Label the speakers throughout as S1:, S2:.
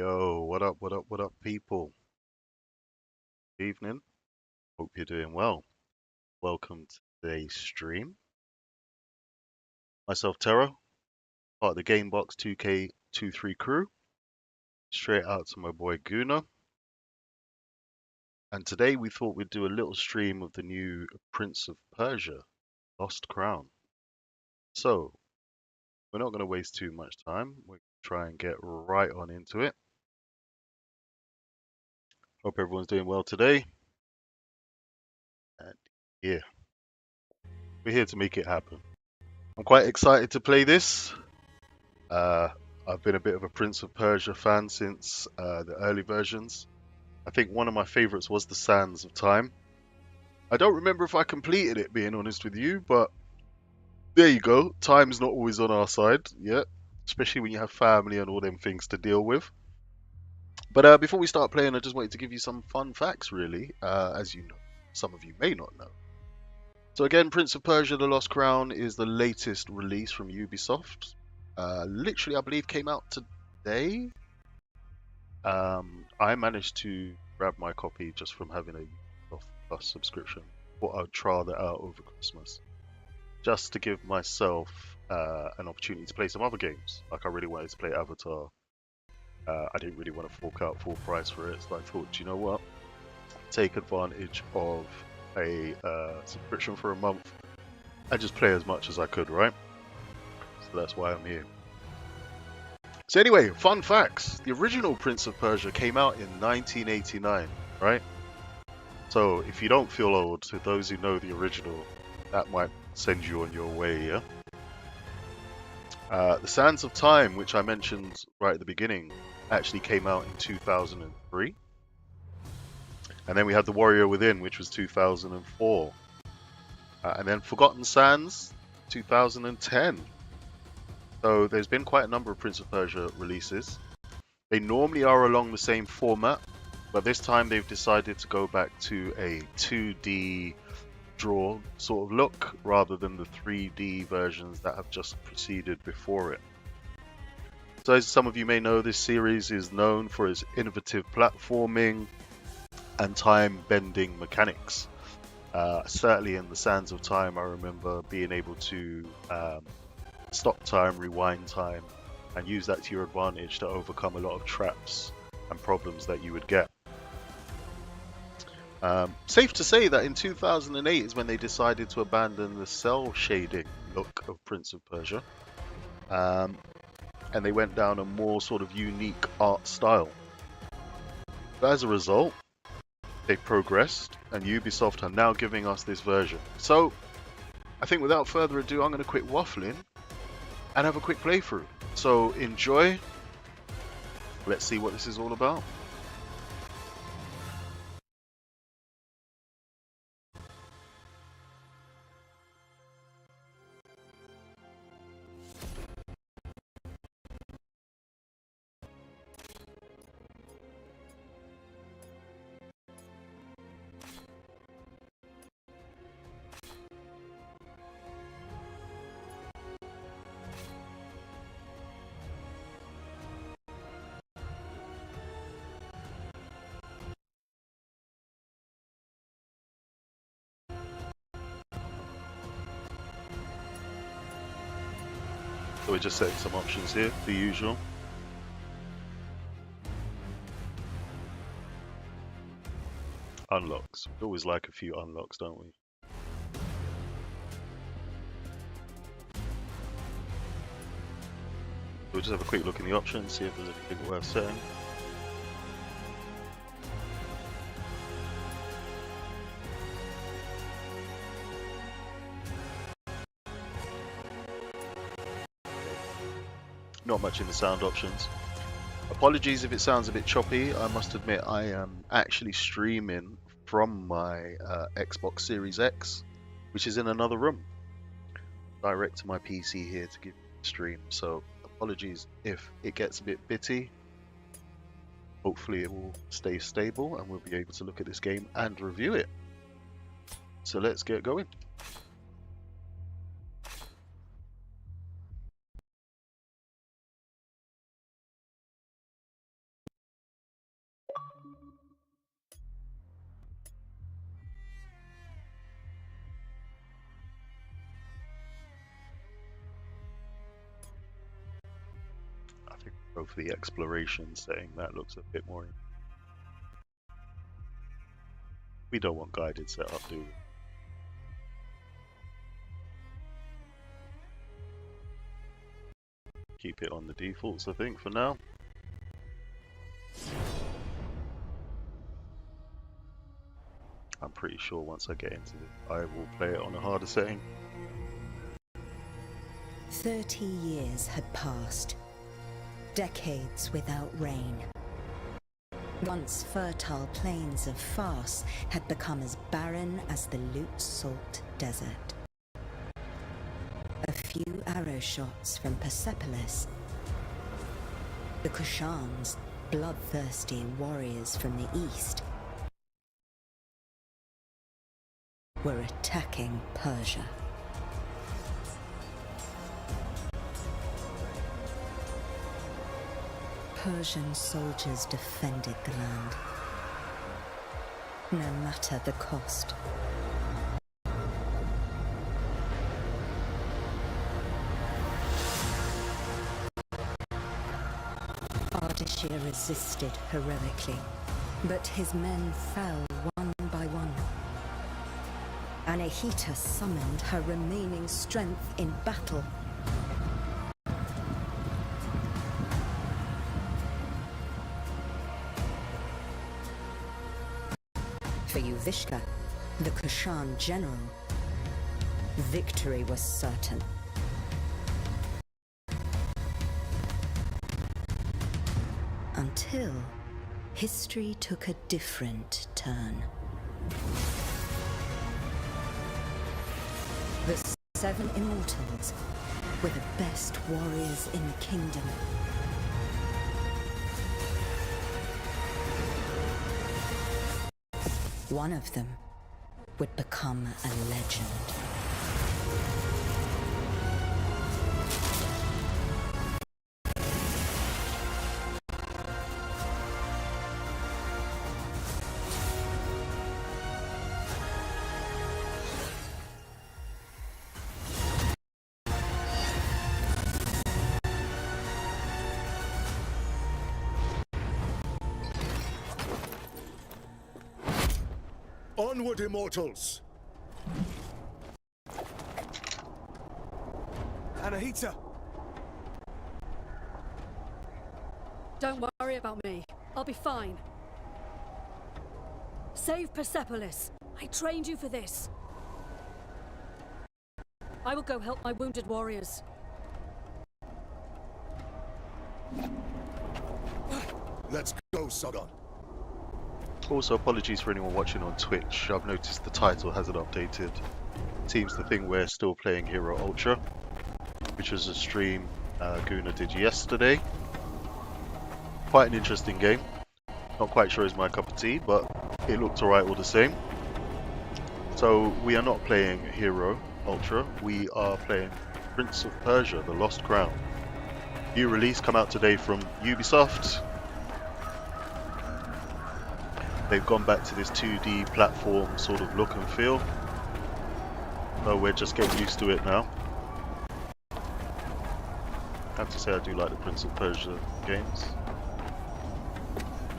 S1: Yo, what up, what up, people? Good evening. Hope you're doing well. Welcome to today's stream. Myself, Terra, part of the GameBox2K23 crew. Straight out to my boy Guna. And today we thought we'd do a little stream of the new Prince of Persia, Lost Crown. So, we're not going to waste too much time. We're going to try and get right on into it. Hope everyone's doing well today. And yeah, we're here to make it happen. I'm quite excited to play this. I've been a bit of a Prince of Persia fan since the early versions. I think one of my favorites was the Sands of Time. I don't remember if I completed it, being honest with you, but there you go. Time's not always on our side, yeah, especially when you have family and all them things to deal with. But before we start playing, I just wanted to give you some fun facts, really, as you know, some of you may not know. So again, Prince of Persia: The Lost Crown is the latest release from Ubisoft. Literally, I believe, came out today. I managed to grab my copy just from having a Ubisoft Plus subscription. Thought I'd try that out over Christmas, just to give myself an opportunity to play some other games. Like, I really wanted to play Avatar. I didn't really want to fork out full price for it, so I thought, you know what? Take advantage of a subscription for a month and just play as much as I could, right? So that's why I'm here. So anyway, fun facts. The original Prince of Persia came out in 1989, right? So if you don't feel old, to those who know the original, that might send you on your way, yeah? The Sands of Time, which I mentioned right at the beginning, actually came out in 2003. And then we had The Warrior Within, which was 2004. And then Forgotten Sands, 2010. So there's been quite a number of Prince of Persia releases. They normally are along the same format, but this time they've decided to go back to a 2D draw sort of look rather than the 3D versions that have just preceded before it. So as some of you may know, this series is known for its innovative platforming and time-bending mechanics. Certainly in the Sands of Time, I remember being able to stop time, rewind time, and use that to your advantage to overcome a lot of traps and problems that you would get. Safe to say that in 2008 is when they decided to abandon the cell shading look of Prince of Persia, and they went down a more sort of unique art style. But as a result, they've progressed, and Ubisoft are now giving us this version. So I think without further ado, I'm going to quit waffling and have a quick playthrough. So enjoy. Let's see what this is all about. So we're just setting some options here, the usual. Unlocks. We always like a few unlocks, don't we? We'll just have a quick look in the options, see if there's anything worth setting. Not much in the sound options. Apologies if it sounds a bit choppy. I must admit I am actually streaming from my Xbox Series X, which is in another room. Direct to my PC here to give you the stream. So apologies if it gets a bit bitty. Hopefully it will stay stable and we'll be able to look at this game and review it. So let's get going. Go for the exploration setting. That looks a bit more. We don't want guided setup, do we? Keep it on the defaults, I think, for now. I'm pretty sure once I get into it, I will play it on a harder setting.
S2: 30 years had passed. Decades without rain. Once fertile plains of Fars had become as barren as the Lut-Salt Desert. A few arrow shots from Persepolis. The Kushans, bloodthirsty warriors from the east, were attacking Persia. Persian soldiers defended the land, no matter the cost. Ardashir resisted heroically, but his men fell one by one. Anahita summoned her remaining strength in battle. For Yuvishka, the Kushan general, victory was certain. Until history took a different turn. The 7 immortals were the best warriors in the kingdom. One of them would become a legend.
S3: Onward, immortals! Anahita!
S4: Don't worry about me. I'll be fine. Save Persepolis. I trained you for this. I will go help my wounded warriors.
S3: Let's go, Sogon.
S1: Also, apologies for anyone watching on Twitch. I've noticed the title hasn't updated. Seems the thing we're still playing Hero Ultra, which was a stream Guna did yesterday. Quite an interesting game. Not quite sure is my cup of tea, but it looked alright all the same. So we are not playing Hero Ultra. We are playing Prince of Persia: The Lost Crown. New release come out today from Ubisoft. They've gone back to this 2D platform sort of look and feel. So we're just getting used to it now. I have to say I do like the Prince of Persia games.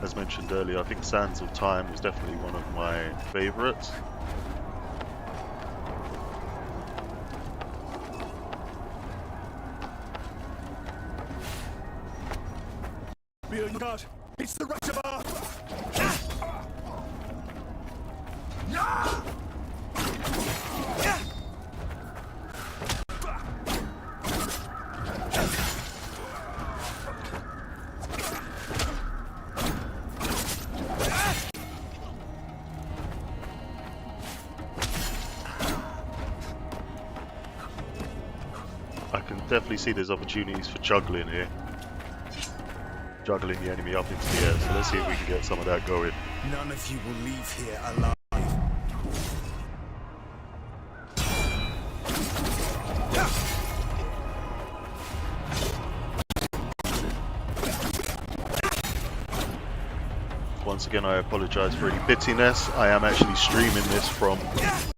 S1: As mentioned earlier, I think Sands of Time was definitely one of my favourites.
S3: Be on guard! It's the reservoir!
S1: I can definitely see there's opportunities for juggling here. Juggling the enemy up into the air, so let's see if we can get some of that going.
S3: None of you will leave here alive.
S1: Once again, I apologise for any bittiness. I am actually streaming this from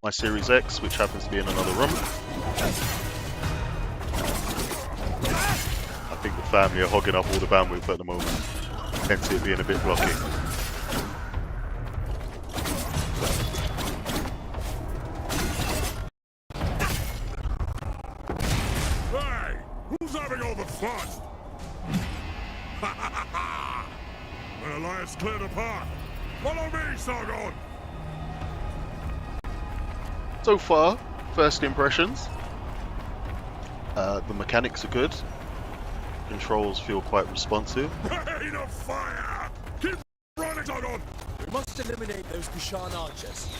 S1: my Series X, which happens to be in another room. I think the family are hogging up all the bandwidth at the moment, hence it being a bit blocky.
S3: Hey! Who's having all the fun? When Alliance cleared apart. Follow me, Sargon!
S1: So far, first impressions. The mechanics are good. Controls feel quite responsive.
S3: Rain of fire! Keep running, Sargon!
S5: We must eliminate those Kushan archers.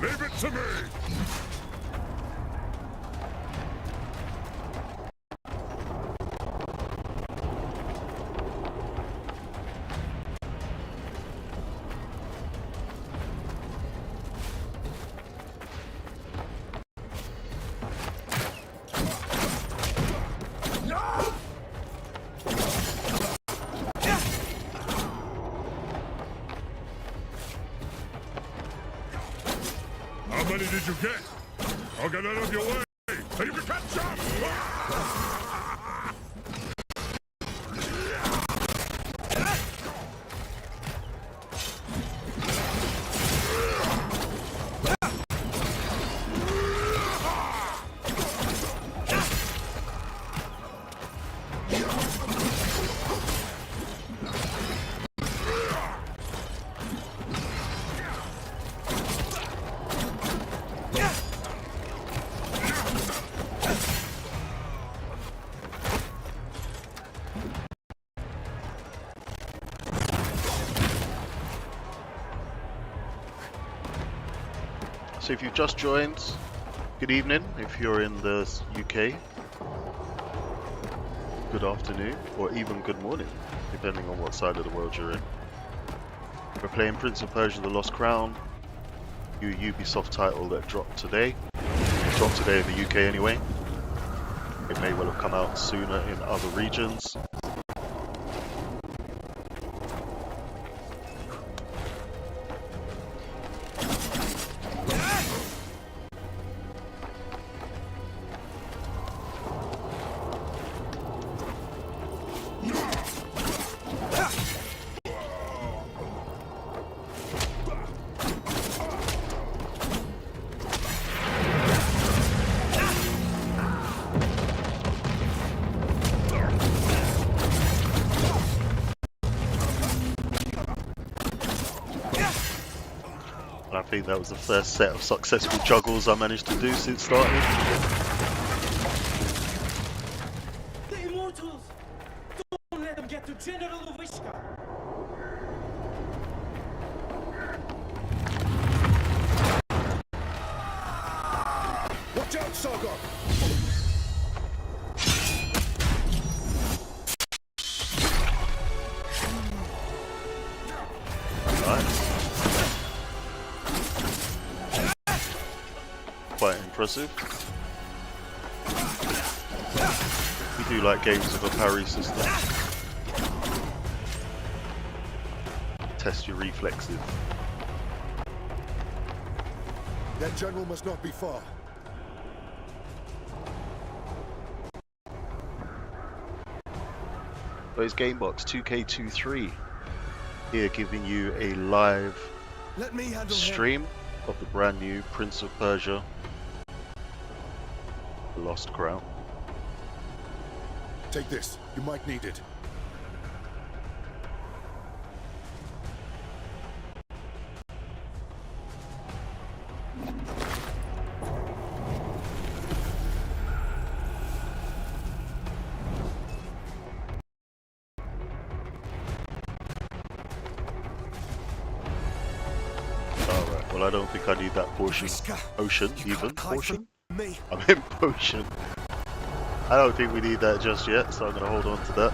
S3: Leave it to me! How many did you get? I'll get out of your way, so you can catch up!
S1: So if you've just joined, good evening. If you're in the UK, good afternoon, or even good morning, depending on what side of the world you're in. We're playing Prince of Persia: The Lost Crown, new Ubisoft title that dropped today. It dropped today in the UK anyway. It may well have come out sooner in other regions. I think that was the first set of successful juggles I managed to do since starting.
S6: The Immortals! Don't let them get to General Uvishka!
S3: Watch out, Sargon!
S1: Nice. Quite impressive. We do like games with a parry system. Test your reflexes.
S3: That general must not be far.
S1: But it's GameBox2K23 here giving you a live
S3: Let me handle him.
S1: stream of the brand new Prince of Persia: The Lost Crown.
S3: Take this. You might need it.
S1: Alright, well I don't think I need that portion. Potion, even? Portion?
S3: Me.
S1: I'm in potion. I don't think we need that just yet, so I'm going to hold on to that.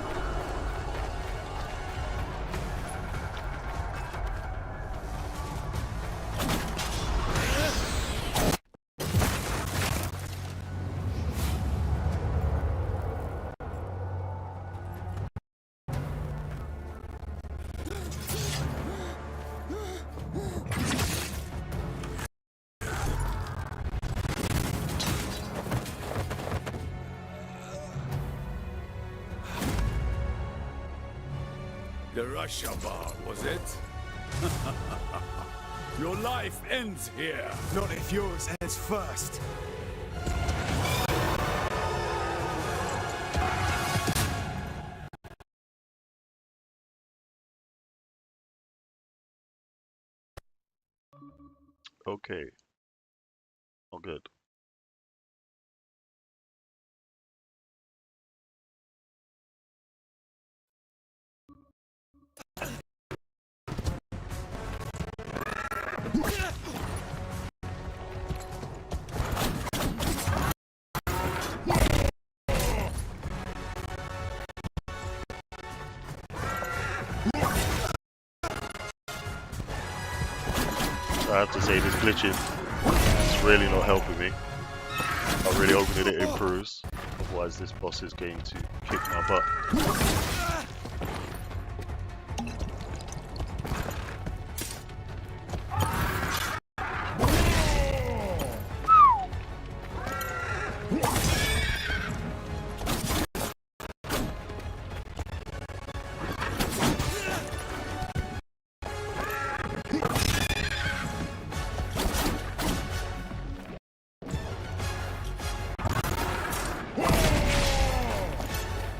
S3: The Russia bar, was it? Your life ends here.
S5: Not if yours ends first.
S1: Okay. Oh, good. I have to say, this glitching is really not helping me. I'm really hoping that it improves. Otherwise, this boss is going to kick my butt.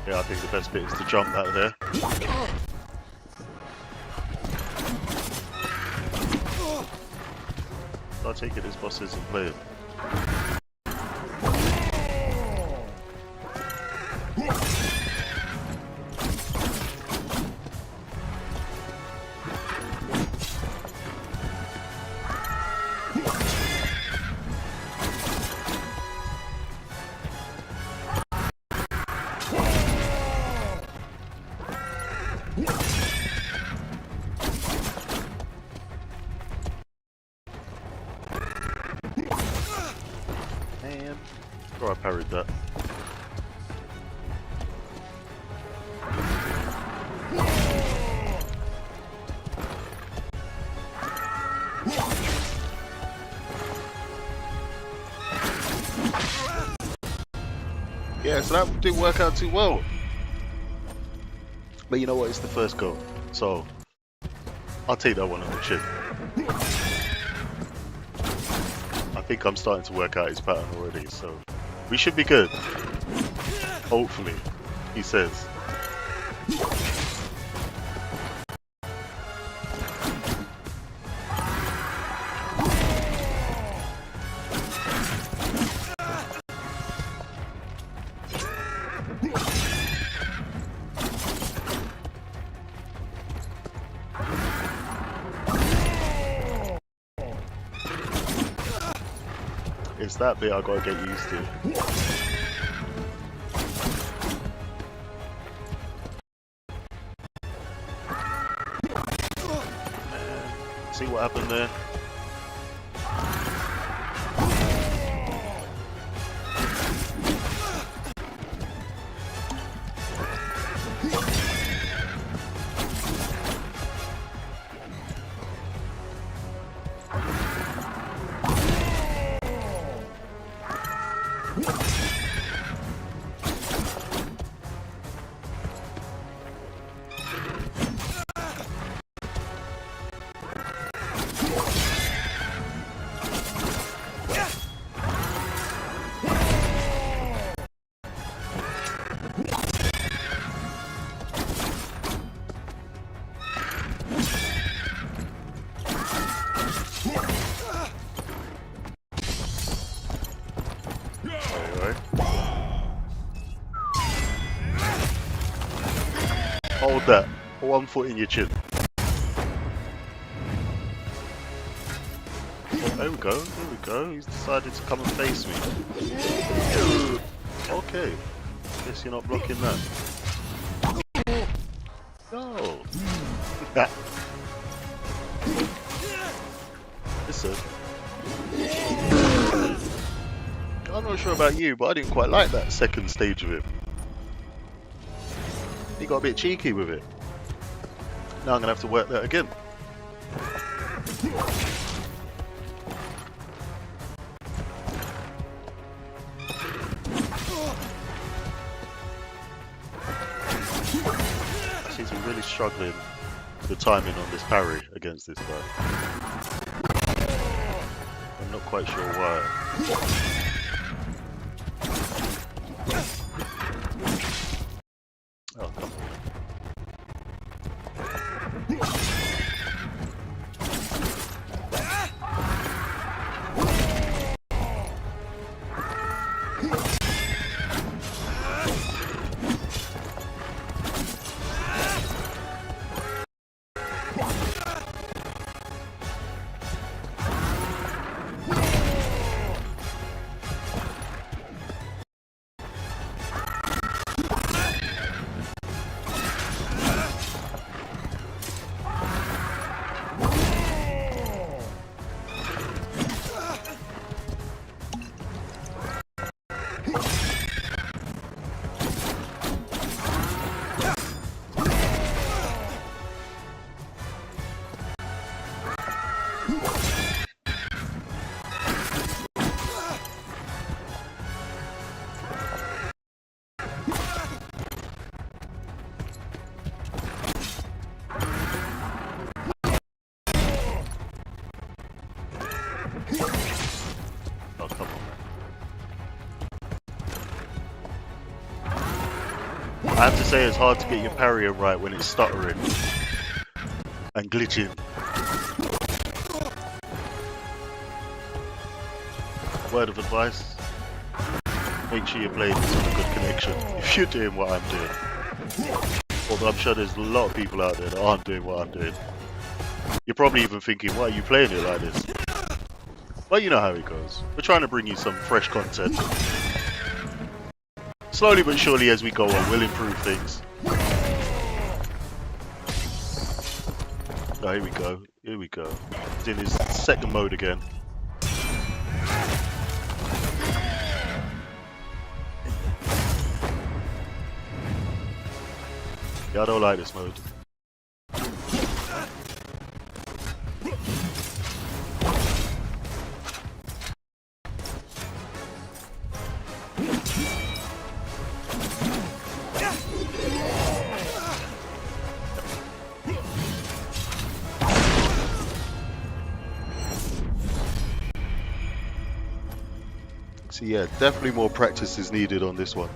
S1: Yeah, I think the best bit is to jump out of there. I take it this boss isn't playing. And oh, I parried that. Yeah, so that didn't work out too well. But you know what? It's the first go, so I'll take that one on the chin. I think I'm starting to work out his pattern already, so we should be good. Hopefully, he says. It's that bit I gotta get used to. See what happened there? Hold that. 1 foot in your chin. Oh, there we go. There we go. He's decided to come and face me. Okay. Guess you're not blocking that. No. Listen. I'm not sure about you, but I didn't quite like that second stage of it. He got a bit cheeky with it. Now I'm gonna have to work that again. Seems to be really struggling with the timing on this parry against this guy. I'm not quite sure why. Oh, come on. Oh, come on, man. I have to say it's hard to get your parrying right when it's stuttering and glitching. Word of advice, make sure you play this on a good connection if you're doing what I'm doing. Although I'm sure there's a lot of people out there that aren't doing what I'm doing. You're probably even thinking, why are you playing it like this? Well, you know how it goes. We're trying to bring you some fresh content. Slowly but surely as we go on, we'll improve things. Oh, here we go. Here we go. He's in his second mode again. Yeah, I don't like this mode. So yeah, definitely more practice is needed on this one.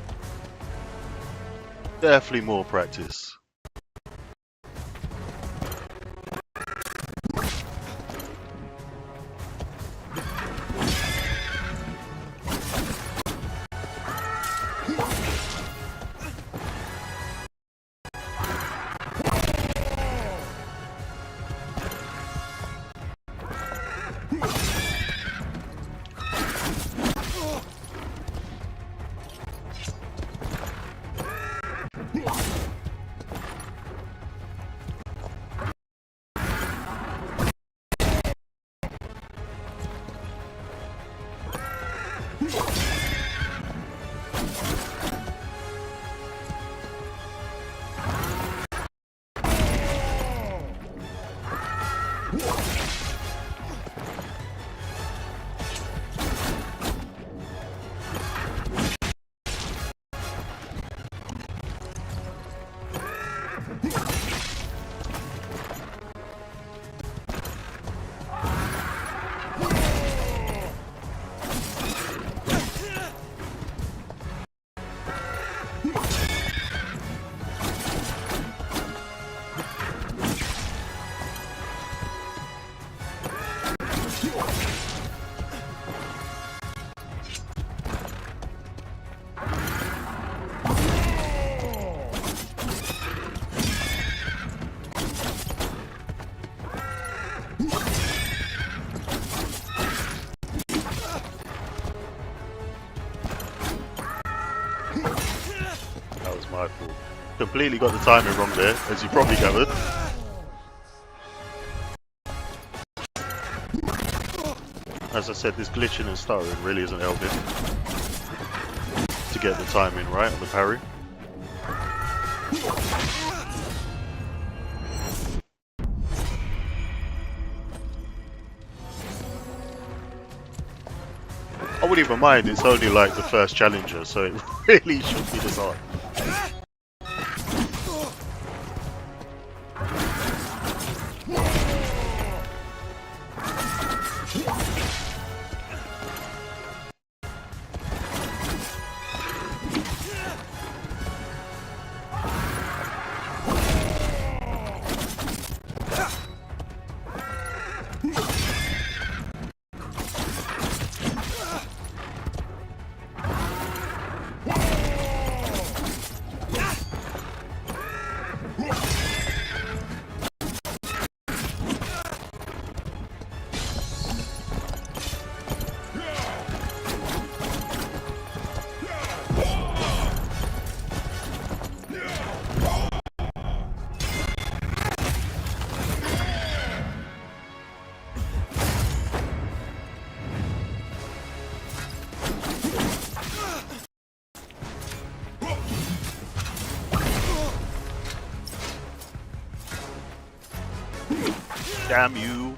S1: Definitely more practice. My fault. Completely got the timing wrong there, as you probably gathered. As I said, this glitching and stuttering really isn't helping to get the timing right on the parry. I wouldn't even mind, it's only like the first challenger, so it really shouldn't be this hard. Damn you.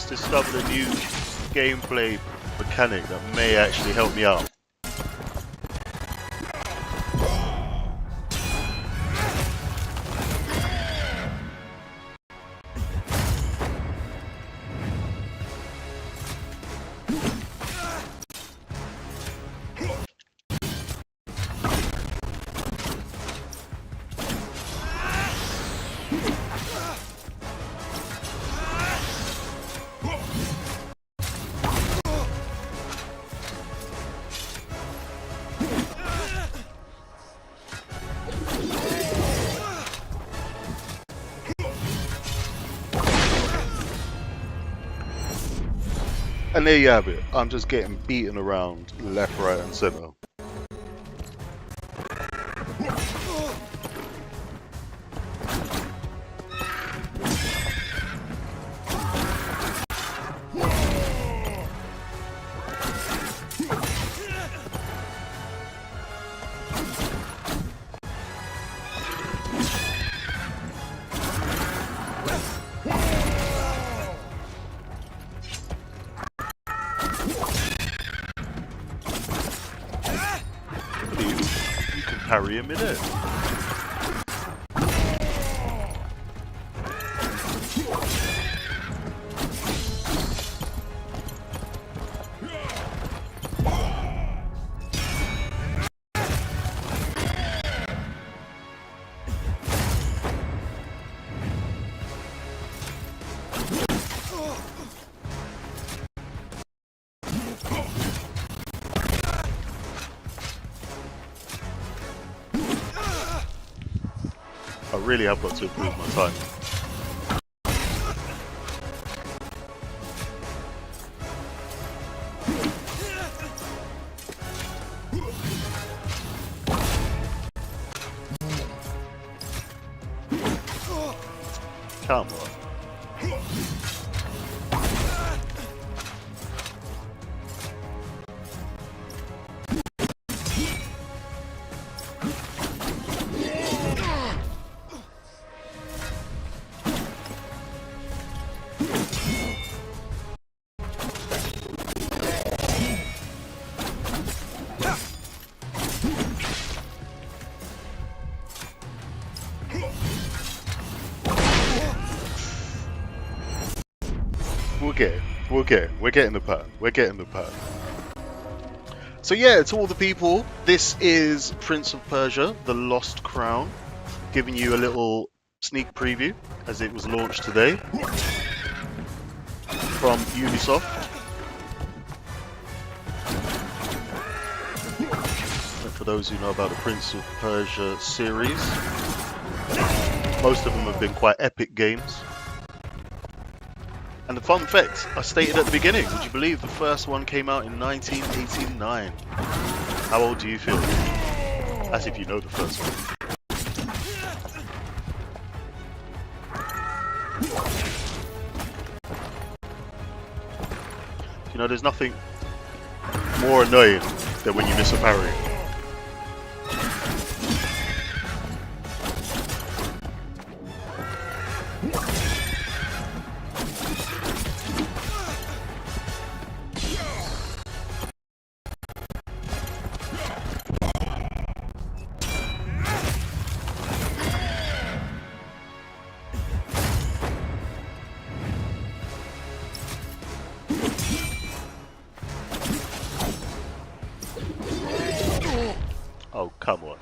S1: Discovered a new gameplay mechanic that may actually help me out. And there you have it. I'm just getting beaten around left, right, and center. You can parry him in it. I really have got to improve my timing. Come on. We're getting the pattern. We're getting the pattern. So yeah, to all the people, this is Prince of Persia, The Lost Crown, giving you a little sneak preview as it was launched today from Ubisoft. those who know about the Prince of Persia series. Most of them have been quite epic games. And the fun fact I stated at the beginning, would you believe the first one came out in 1989? How old do you feel? As if you know the first one. You know, there's nothing more annoying than when you miss a parry. Oh, come on.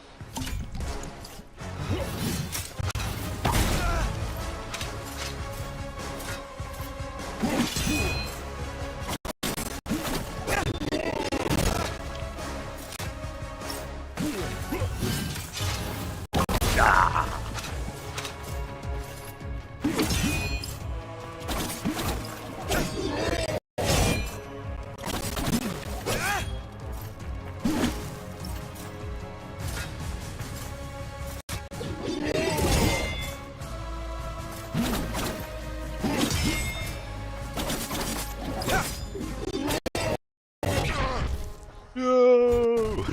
S1: No!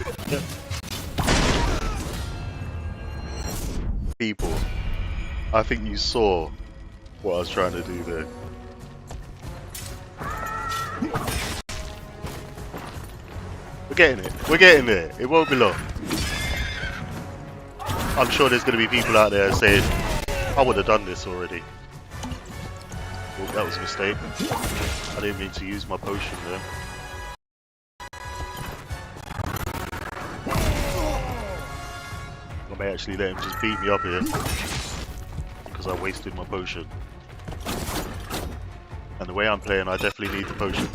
S1: People, I think you saw what I was trying to do there. We're getting it. We're getting there. It won't be long. I'm sure there's going to be people out there saying, I would have done this already. Oh, that was a mistake. I didn't mean to use my potion there. I may actually let him just beat me up here because I wasted my potion. And the way I'm playing, I definitely need the potion.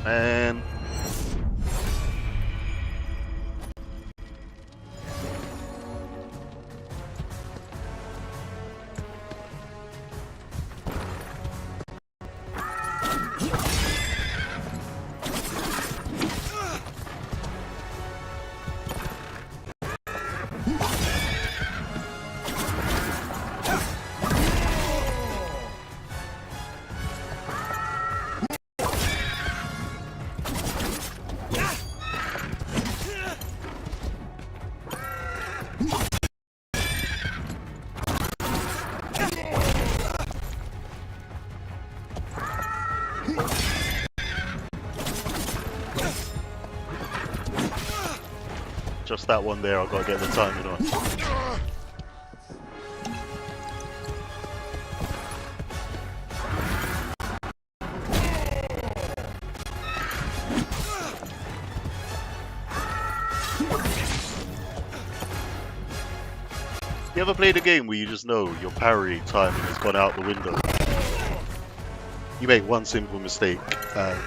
S1: Man. Just that one there, I've got to get the timing on. You ever played a game where you just know your parry timing has gone out the window? You make one simple mistake and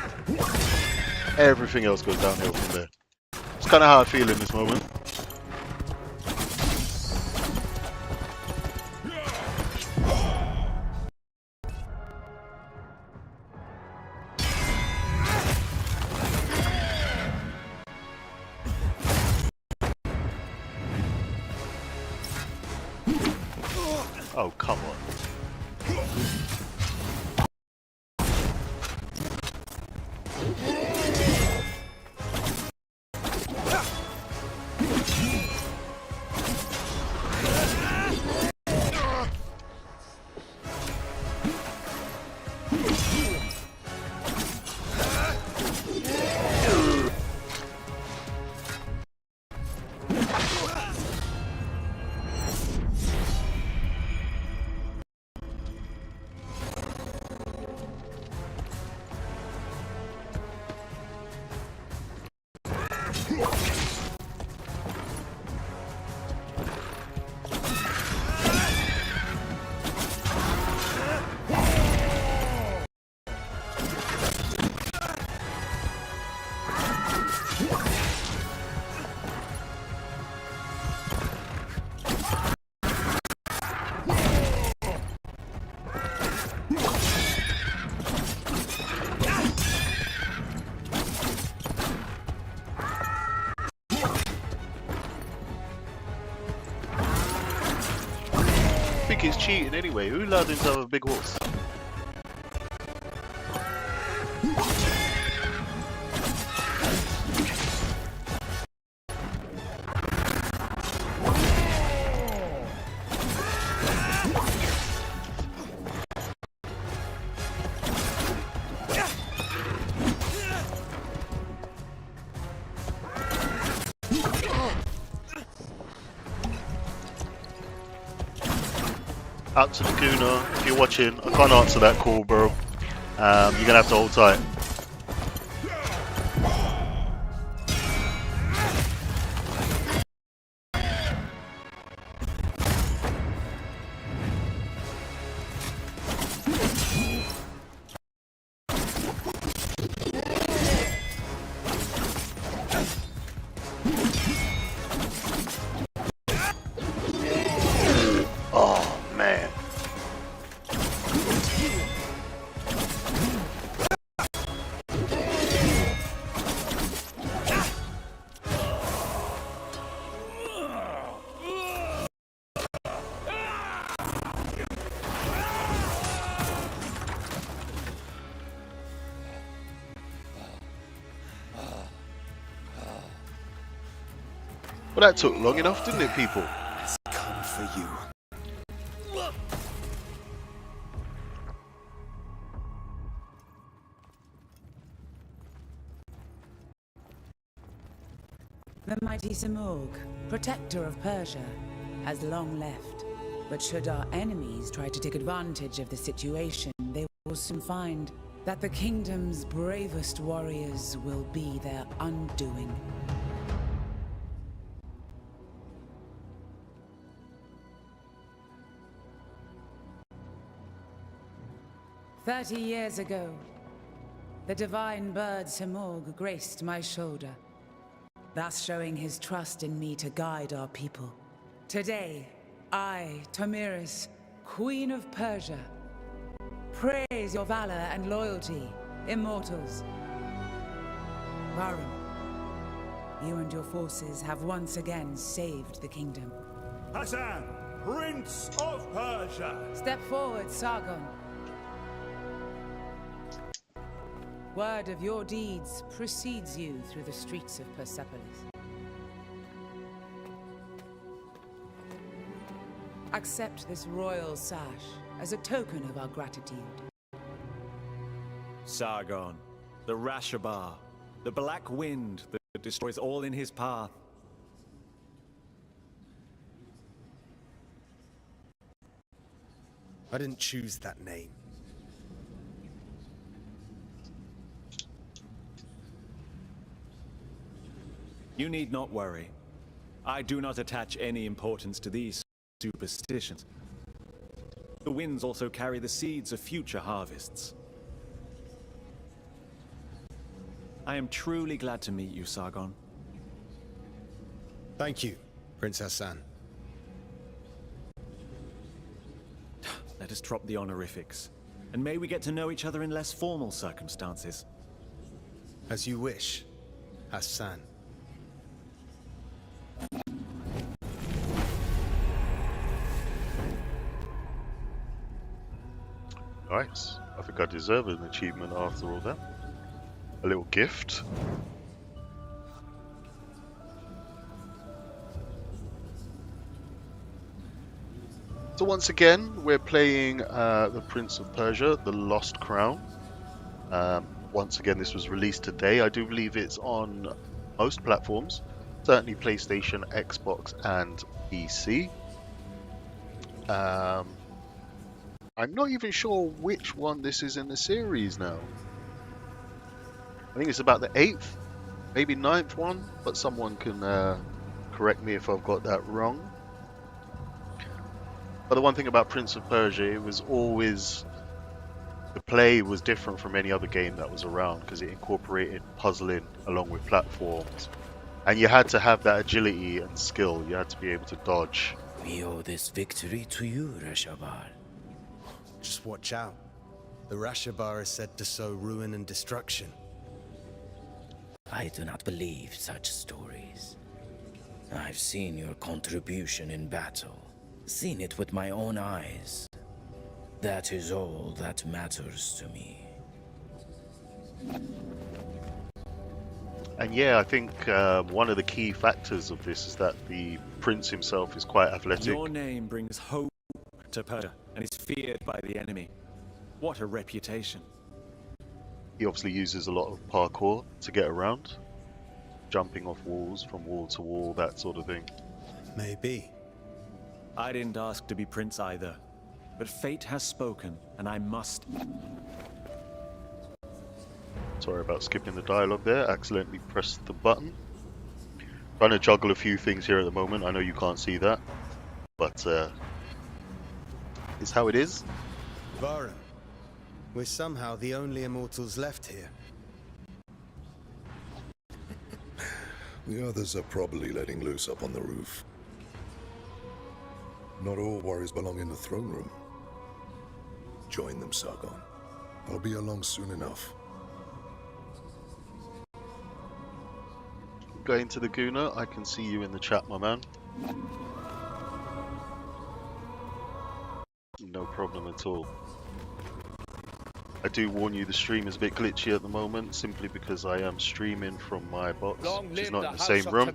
S1: everything else goes downhill from there. It's kind of how I feel in this moment. Oh, come on. I think he's cheating anyway. Who allowed him to have a big horse? Out to the Kuna, if you're watching, I can't answer that call, bro. You're gonna have to hold tight. Oh, man. Well, that took long enough, didn't it, people?
S5: Has come for you.
S7: The mighty Simurgh, protector of Persia, has long left. But should our enemies try to take advantage of the situation, they will soon find that the kingdom's bravest warriors will be their undoing. "30 years ago, the divine bird Simurgh graced my shoulder, thus showing his trust in me to guide our people. Today, I, Tomiris, Queen of Persia, praise your valor and loyalty, immortals. Varum, you and your forces have once again saved the kingdom.
S3: Hassan, Prince of Persia!
S7: Step forward, Sargon. Word of your deeds precedes you through the streets of Persepolis. Accept this royal sash as a token of our gratitude.
S8: Sargon, the Rashabar, the black wind that destroys all in his path.
S5: I didn't choose that name.
S8: You need not worry. I do not attach any importance to these superstitions. The winds also carry the seeds of future harvests. I am truly glad to meet you, Sargon.
S5: Thank you, Prince Hassan.
S8: Let us drop the honorifics, and may we get to know each other in less formal circumstances.
S5: As you wish, Hassan.
S1: Nice. I think I deserve an achievement after all that. A little gift. So once again, we're playing the Prince of Persia, The Lost Crown. Once again, this was released today. I do believe it's on most platforms. Certainly PlayStation, Xbox, and PC. I'm not even sure which one this is in the series now. I think it's about the 8th, maybe 9th one, but someone can correct me if I've got that wrong. But the one thing about Prince of Persia, it was always, the play was different from any other game that was around because it incorporated puzzling along with platforms. And you had to have that agility and skill. You had to be able to dodge.
S9: We owe this victory to you, Reshabar.
S5: Just watch out. The Rashabar is said to sow ruin and destruction.
S9: I do not believe such stories. I've seen your contribution in battle. Seen it with my own eyes. That is all that matters to me.
S1: And yeah, I think one of the key factors of this is that the prince himself is quite athletic.
S8: Your name brings hope to Persia and is feared by the enemy. What a reputation.
S1: He obviously uses a lot of parkour to get around. Jumping off walls from wall to wall, that sort of thing.
S5: Maybe.
S8: I didn't ask to be prince either, but fate has spoken, and I must.
S1: Sorry about skipping the dialogue there, accidentally pressed the button. Trying to juggle a few things here at the moment, I know you can't see that, but it's how it is.
S5: Varan, we're somehow the only immortals left here.
S3: The others are probably letting loose up on the roof. Not all warriors belong in the throne room. Join them, Sargon. I'll be along soon enough.
S1: Going to the Guna, I can see you in the chat, my man. No problem at all. I do warn you, the stream is a bit glitchy at the moment, simply because I am streaming from my box, which is not in the same room.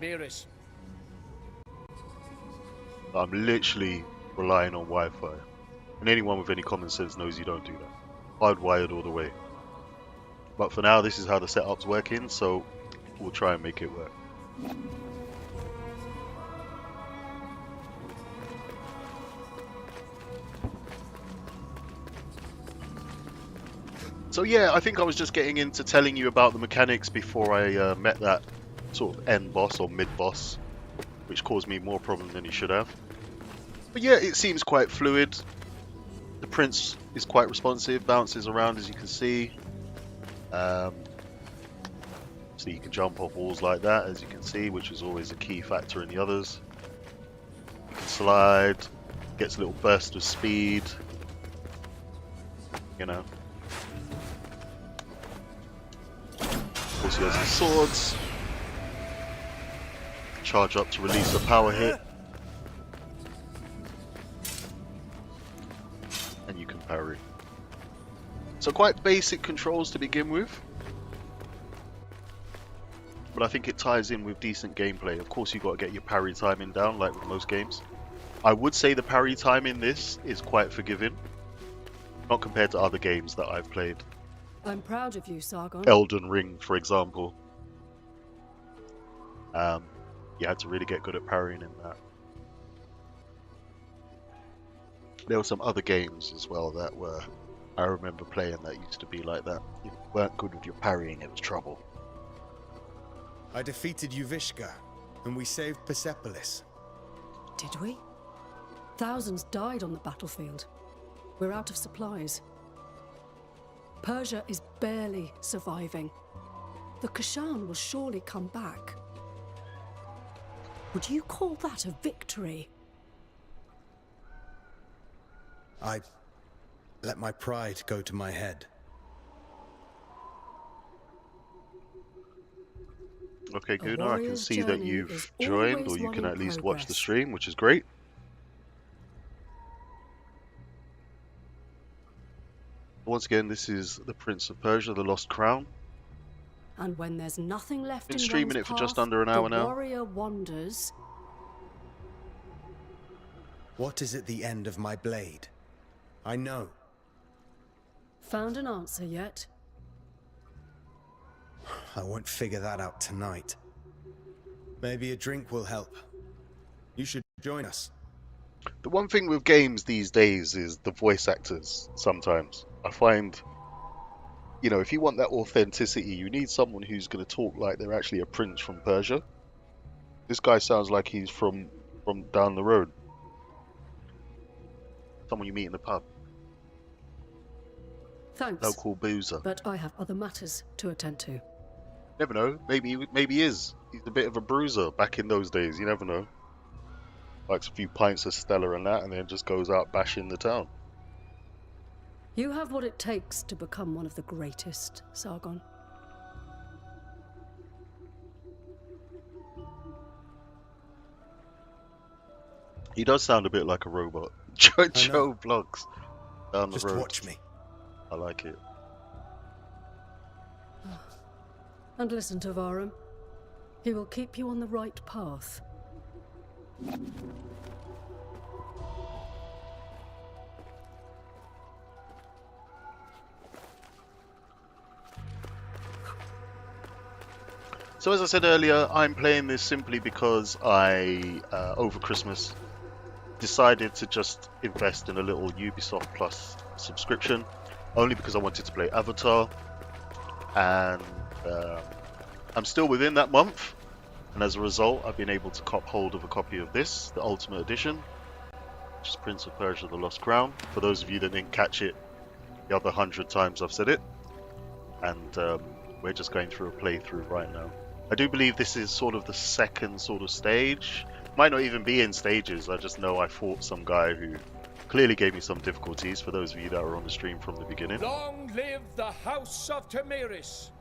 S1: I'm literally relying on Wi-Fi. And anyone with any common sense knows you don't do that. Hardwired all the way. But for now, this is how the setup's working, so we'll try and make it work. So yeah, I think I was just getting into telling you about the mechanics before I met that sort of end boss or mid boss, which caused me more problems than he should have. But yeah, it seems quite fluid. The prince is quite responsive, bounces around as you can see. So you can jump off walls like that, as you can see, which is always a key factor in the others. You can slide, gets a little burst of speed, you know. Of course he has his swords. Charge up to release a power hit. And you can parry. So quite basic controls to begin with. But I think it ties in with decent gameplay. Of course you've got to get your parry timing down, like with most games. I would say the parry time in this is quite forgiving. Not compared to other games that I've played.
S4: I'm proud of you, Sargon.
S1: Elden Ring, for example. You had to really get good at parrying in that. There were some other games as well that were, I remember playing, that used to be like that. If you weren't good with your parrying, it was trouble.
S5: I defeated Yuvishka, and we saved Persepolis.
S4: Did we? Thousands died on the battlefield. We're out of supplies. Persia is barely surviving. The Kashan will surely come back. Would you call that a victory?
S5: I let my pride go to my head.
S1: Okay,
S4: A
S1: Guna, I can
S4: warrior's
S1: see that
S4: journey
S1: you've
S4: is
S1: joined, or
S4: always
S1: you
S4: one
S1: can
S4: in
S1: at least watch the
S4: progress.
S1: stream, which is great. Once again, this is the Prince of Persia, the Lost Crown.
S4: And when there's nothing left
S1: Been
S4: in
S1: streaming
S4: one's
S1: it for just
S4: path,
S1: under an hour
S4: the
S1: now.
S4: warrior wanders.
S5: What is at the end of my blade? I know.
S4: Found an answer yet?
S5: I won't figure that out tonight. Maybe a drink will help. You should join us.
S1: The one thing with games these days is the voice actors sometimes. I find, you know, if you want that authenticity, you need someone who's going to talk like they're actually a prince from Persia. This guy sounds like he's from down the road. Someone you meet in the pub.
S4: Thanks.
S1: Local boozer.
S4: But I have other matters to attend to.
S1: Never know. Maybe he is. He's a bit of a bruiser back in those days. You never know. Likes a few pints of Stella and that, and then just goes out bashing the town.
S4: You have what it takes to become one of the greatest, Sargon.
S1: He does sound a bit like a robot. Joe Vlogs down the
S5: Just
S1: road.
S5: watch me.
S1: I like it.
S4: And listen to Varum. He will keep you on the right path.
S1: So as I said earlier, I'm playing this simply because I, over Christmas, decided to just invest in a little Ubisoft Plus subscription, only because I wanted to play Avatar, and I'm still within that month, and as a result I've been able to cop hold of a copy of this, the Ultimate Edition, which is Prince of Persia the Lost Crown, for those of you that didn't catch it the other 100 times I've said it, and we're just going through a playthrough right now. I do believe this is sort of the second sort of stage. Might not even be in stages. I just know I fought some guy who clearly gave me some difficulties, for those of you that were on the stream from the beginning.
S10: Long live the House of Tamiris!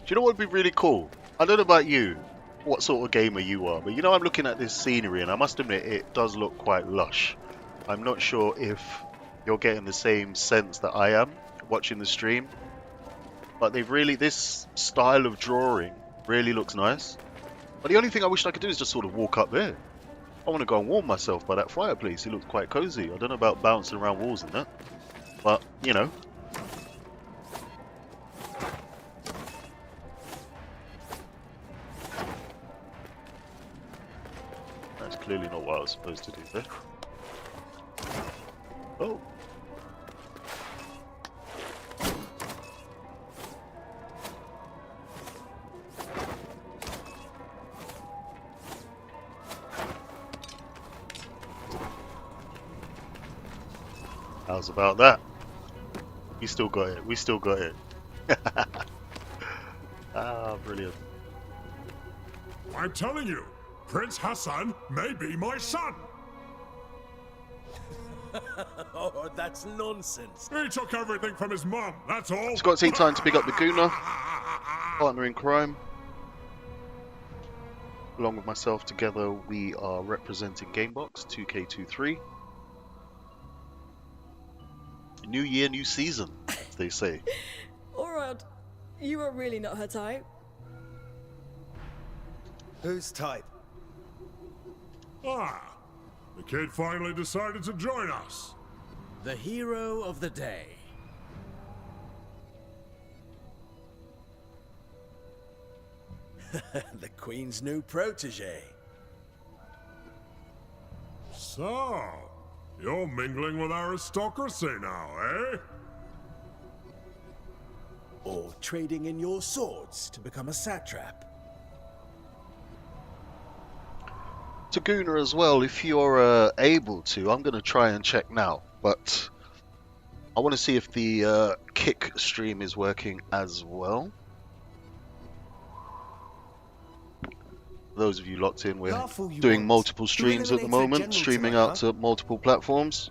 S1: Do you know what would be really cool? I don't know about you, what sort of gamer you are, but you know, I'm looking at this scenery and I must admit it does look quite lush. I'm not sure if you're getting the same sense that I am watching the stream, but they've really, this style of drawing really looks nice. But the only thing I wish I could do is just sort of walk up there. I want to go and warm myself by that fireplace. It looks quite cozy. I don't know about bouncing around walls and that, but you know. Clearly not what I was supposed to do there. Oh. How's about that? We still got it. We still got it. Ah, brilliant.
S11: I'm telling you, Prince Hassan may be my son!
S10: Oh, that's nonsense.
S11: He took everything from his mom, that's all!
S1: It's got to take time to pick up the Guna, partner in crime. Along with myself, together we are representing GameBox2K23. New year, new season, as they say.
S12: Alright, you are really not her type.
S5: Whose type?
S11: Ah, the kid finally decided to join us.
S10: The hero of the day. The Queen's new protege.
S11: So, you're mingling with aristocracy now, eh?
S10: Or trading in your swords to become a satrap.
S1: To Guna as well, if you're able to, I'm going to try and check now, but I want to see if the kick stream is working as well. Those of you locked in, we're doing multiple streams at the moment, streaming out to multiple platforms.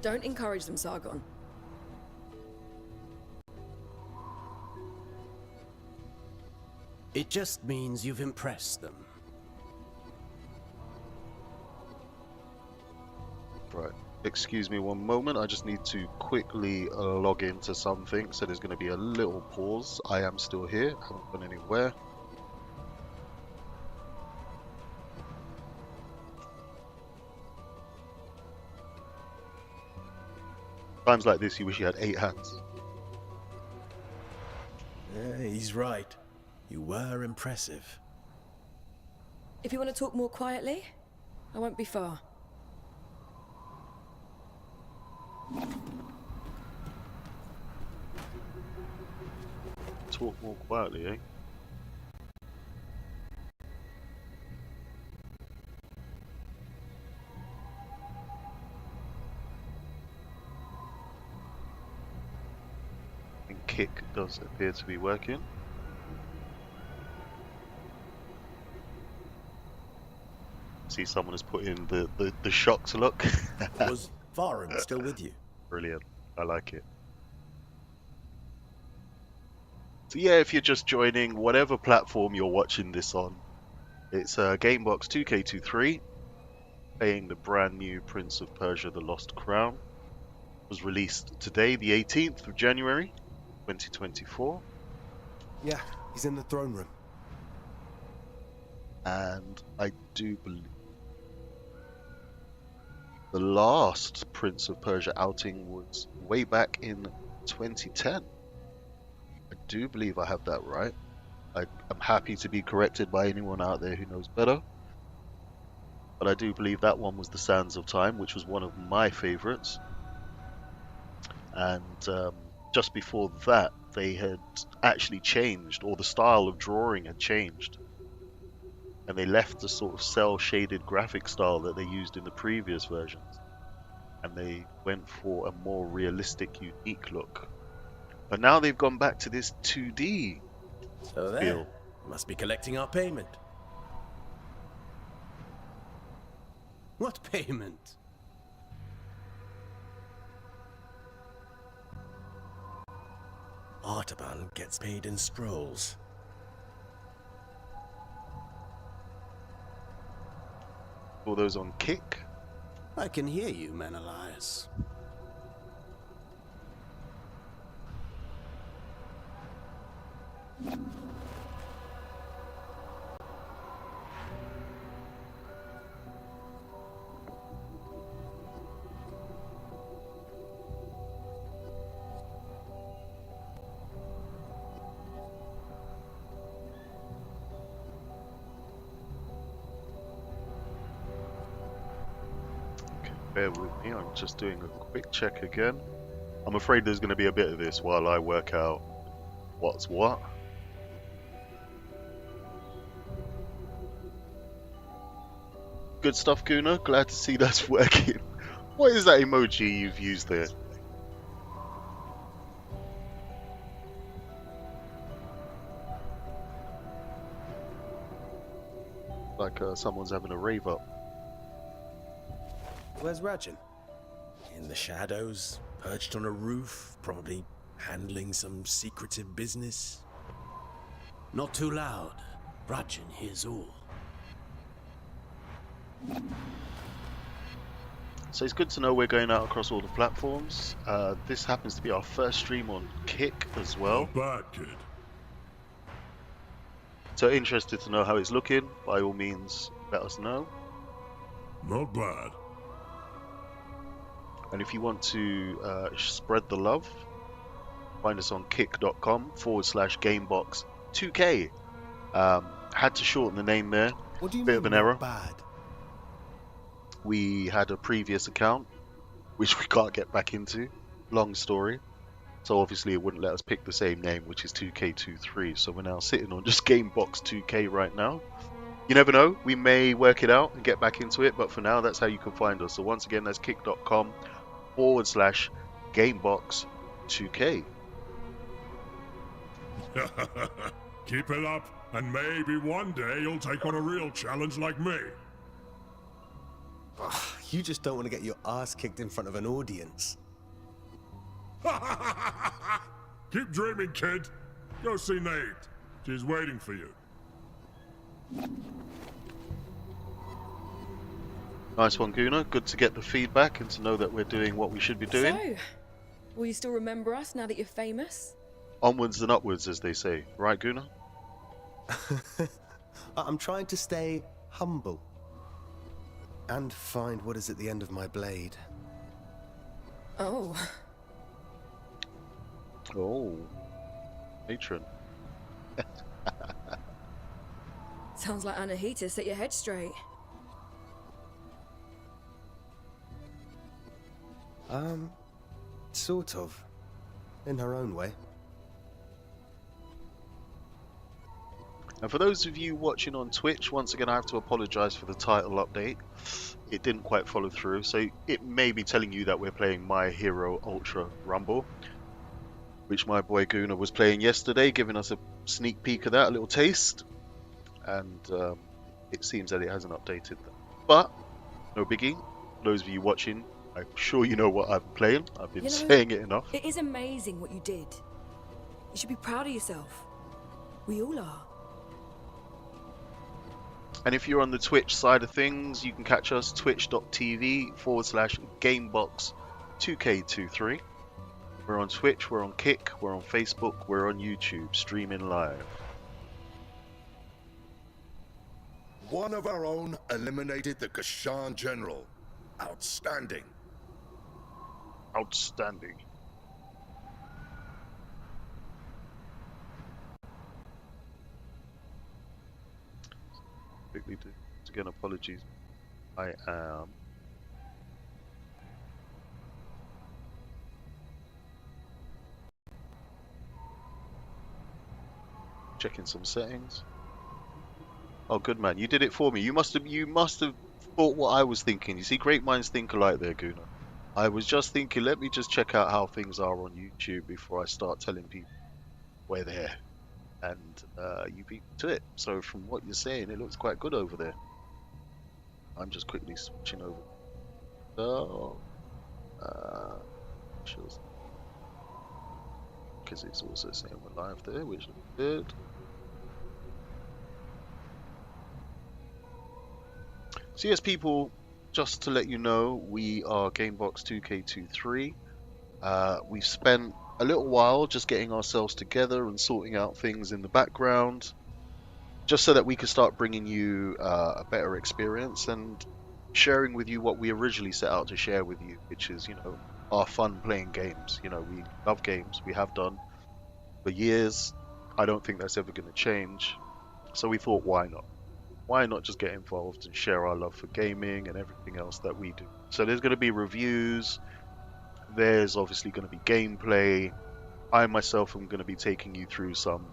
S12: Don't encourage them, Sargon.
S10: It just means you've impressed them.
S1: Right. Excuse me one moment. I just need to quickly log into something. So there's going to be a little pause. I am still here. Haven't gone anywhere. Times like this, you wish you had 8 hands.
S10: Yeah, he's right. You were impressive.
S12: If you want to talk more quietly, I won't be far.
S1: Talk more quietly, eh? And kick does appear to be working. See, someone has put in the shocked look.
S10: Was Varen still with you?
S1: Brilliant. I like it. So yeah, if you're just joining, whatever platform you're watching this on, it's GameBox2K23, playing the brand new Prince of Persia: The Lost Crown. It was released today, the 18th of January, 2024.
S5: Yeah, he's in the throne room.
S1: And I do believe the last Prince of Persia outing was way back in 2010. I do believe I have that right. I'm happy to be corrected by anyone out there who knows better. But I do believe that one was the Sands of Time, which was one of my favorites. And just before that, they had actually changed, or the style of drawing had changed. And they left the sort of cel-shaded graphic style that they used in the previous versions. And they went for a more realistic, unique look. But now they've gone back to this 2D
S10: So there.
S1: feel.
S10: Must be collecting our payment. What payment? Artaban gets paid in scrolls.
S1: All those on Kick.
S10: I can hear you, Menelaus.
S1: Bear with me, I'm just doing a quick check again. I'm afraid there's going to be a bit of this while I work out what's what. Good stuff, Guna. Glad to see that's working. What is that emoji you've used there? Like someone's having a rave up.
S10: Where's Rajan? In the shadows, perched on a roof, probably handling some secretive business. Not too loud. Rajan hears all.
S1: So it's good to know we're going out across all the platforms. This happens to be our first stream on Kick as well.
S11: Not bad, kid.
S1: So interested to know how it's looking. By all means, let us know.
S11: Not bad.
S1: And if you want to spread the love, find us on kick.com/GameBox2K. Had to shorten the name there.
S10: What do you
S1: Bit
S10: mean
S1: of an error.
S10: bad?
S1: We had a previous account, which we can't get back into. Long story. So obviously it wouldn't let us pick the same name, which is 2K23. So we're now sitting on just GameBox2K right now. You never know, we may work it out and get back into it, but for now that's how you can find us. So once again, that's kick.com/GameBox2K.
S11: Keep it up, and maybe one day you'll take on a real challenge like me.
S5: You just don't want to get your ass kicked in front of an audience.
S11: Keep dreaming, kid. Go see Nate. She's waiting for you.
S1: Nice one, Guna. Good to get the feedback and to know that we're doing what we should be doing.
S12: So, will you still remember us now that you're famous?
S1: Onwards and upwards, as they say. Right, Guna?
S5: I'm trying to stay humble. And find what is at the end of my blade.
S12: Oh.
S1: Oh. Matron.
S12: Sounds like Anahita set your head straight.
S5: Sort of. In her own way.
S1: And for those of you watching on Twitch, once again I have to apologise for the title update. It didn't quite follow through, so it may be telling you that we're playing My Hero Ultra Rumble, which my boy Guna was playing yesterday, giving us a sneak peek of that, a little taste. And it seems that it hasn't updated that. But, no biggie. For those of you watching, I'm sure you know what I'm playing. I've been saying it enough.
S12: It is amazing what you did. You should be proud of yourself. We all are.
S1: And if you're on the Twitch side of things, you can catch us twitch.tv/GameBox2K23. We're on Twitch, we're on Kick, we're on Facebook, we're on YouTube, streaming live.
S3: One of our own eliminated the Kashan General. Outstanding.
S1: Outstanding. Quickly do again, apologies. I am checking some settings. Oh, good man, you did it for me. You must have thought what I was thinking. You see, great minds think alike there, Guna. I was just thinking, let me just check out how things are on YouTube before I start telling people we're there. And you beat to it. So from what you're saying, it looks quite good over there. I'm just quickly switching over. So, because it's also saying we're live there, which looks good. So yes, people, just to let you know, we are GameBox2K23. We've spent a little while just getting ourselves together and sorting out things in the background, just so that we could start bringing you a better experience and sharing with you what we originally set out to share with you, which is, you know, our fun playing games. You know, we love games, we have done for years. I don't think that's ever going to change. So we thought, why not? Why not just get involved and share our love for gaming and everything else that we do? So there's going to be reviews. There's obviously going to be gameplay. I myself am going to be taking you through some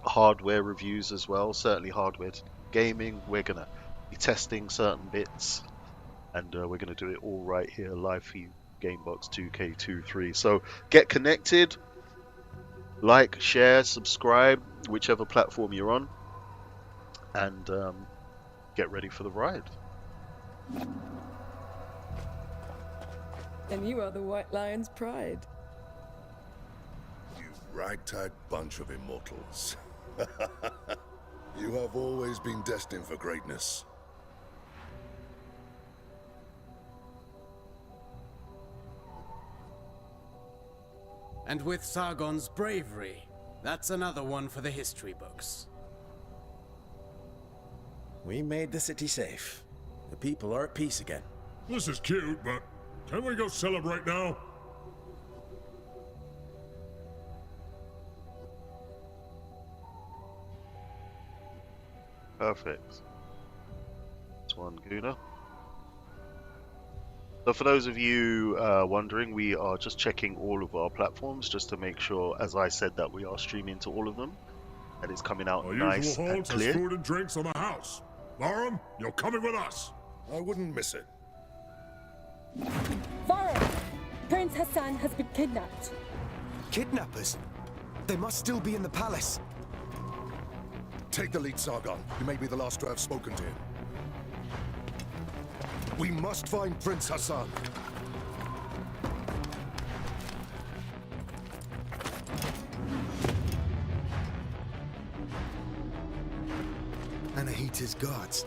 S1: hardware reviews as well. Certainly hardware to gaming. We're going to be testing certain bits. And we're going to do it all right here live for you, GameBox2K23. So get connected. Like, share, subscribe, whichever platform you're on. And get ready for the ride.
S12: And you are the White Lion's pride.
S3: You ragtag bunch of immortals. You have always been destined for greatness.
S10: And with Sargon's bravery, that's another one for the history books. We made the city safe. The people are at peace again.
S11: This is cute, but can we go celebrate now?
S1: Perfect. That's one, Guna. So for those of you wondering, we are just checking all of our platforms just to make sure, as I said, that we are streaming to all of them. And it's coming out
S11: Our
S1: nice
S11: usual
S1: and
S11: holds has
S1: clear.
S11: food and drinks on the house. Varram, you're coming with us.
S3: I wouldn't miss it.
S13: Varram! Prince Hassan has been kidnapped.
S5: Kidnappers? They must still be in the palace.
S3: Take the lead, Sargon. You may be the last to have spoken to him. We must find Prince Hassan.
S5: Anahita's guards.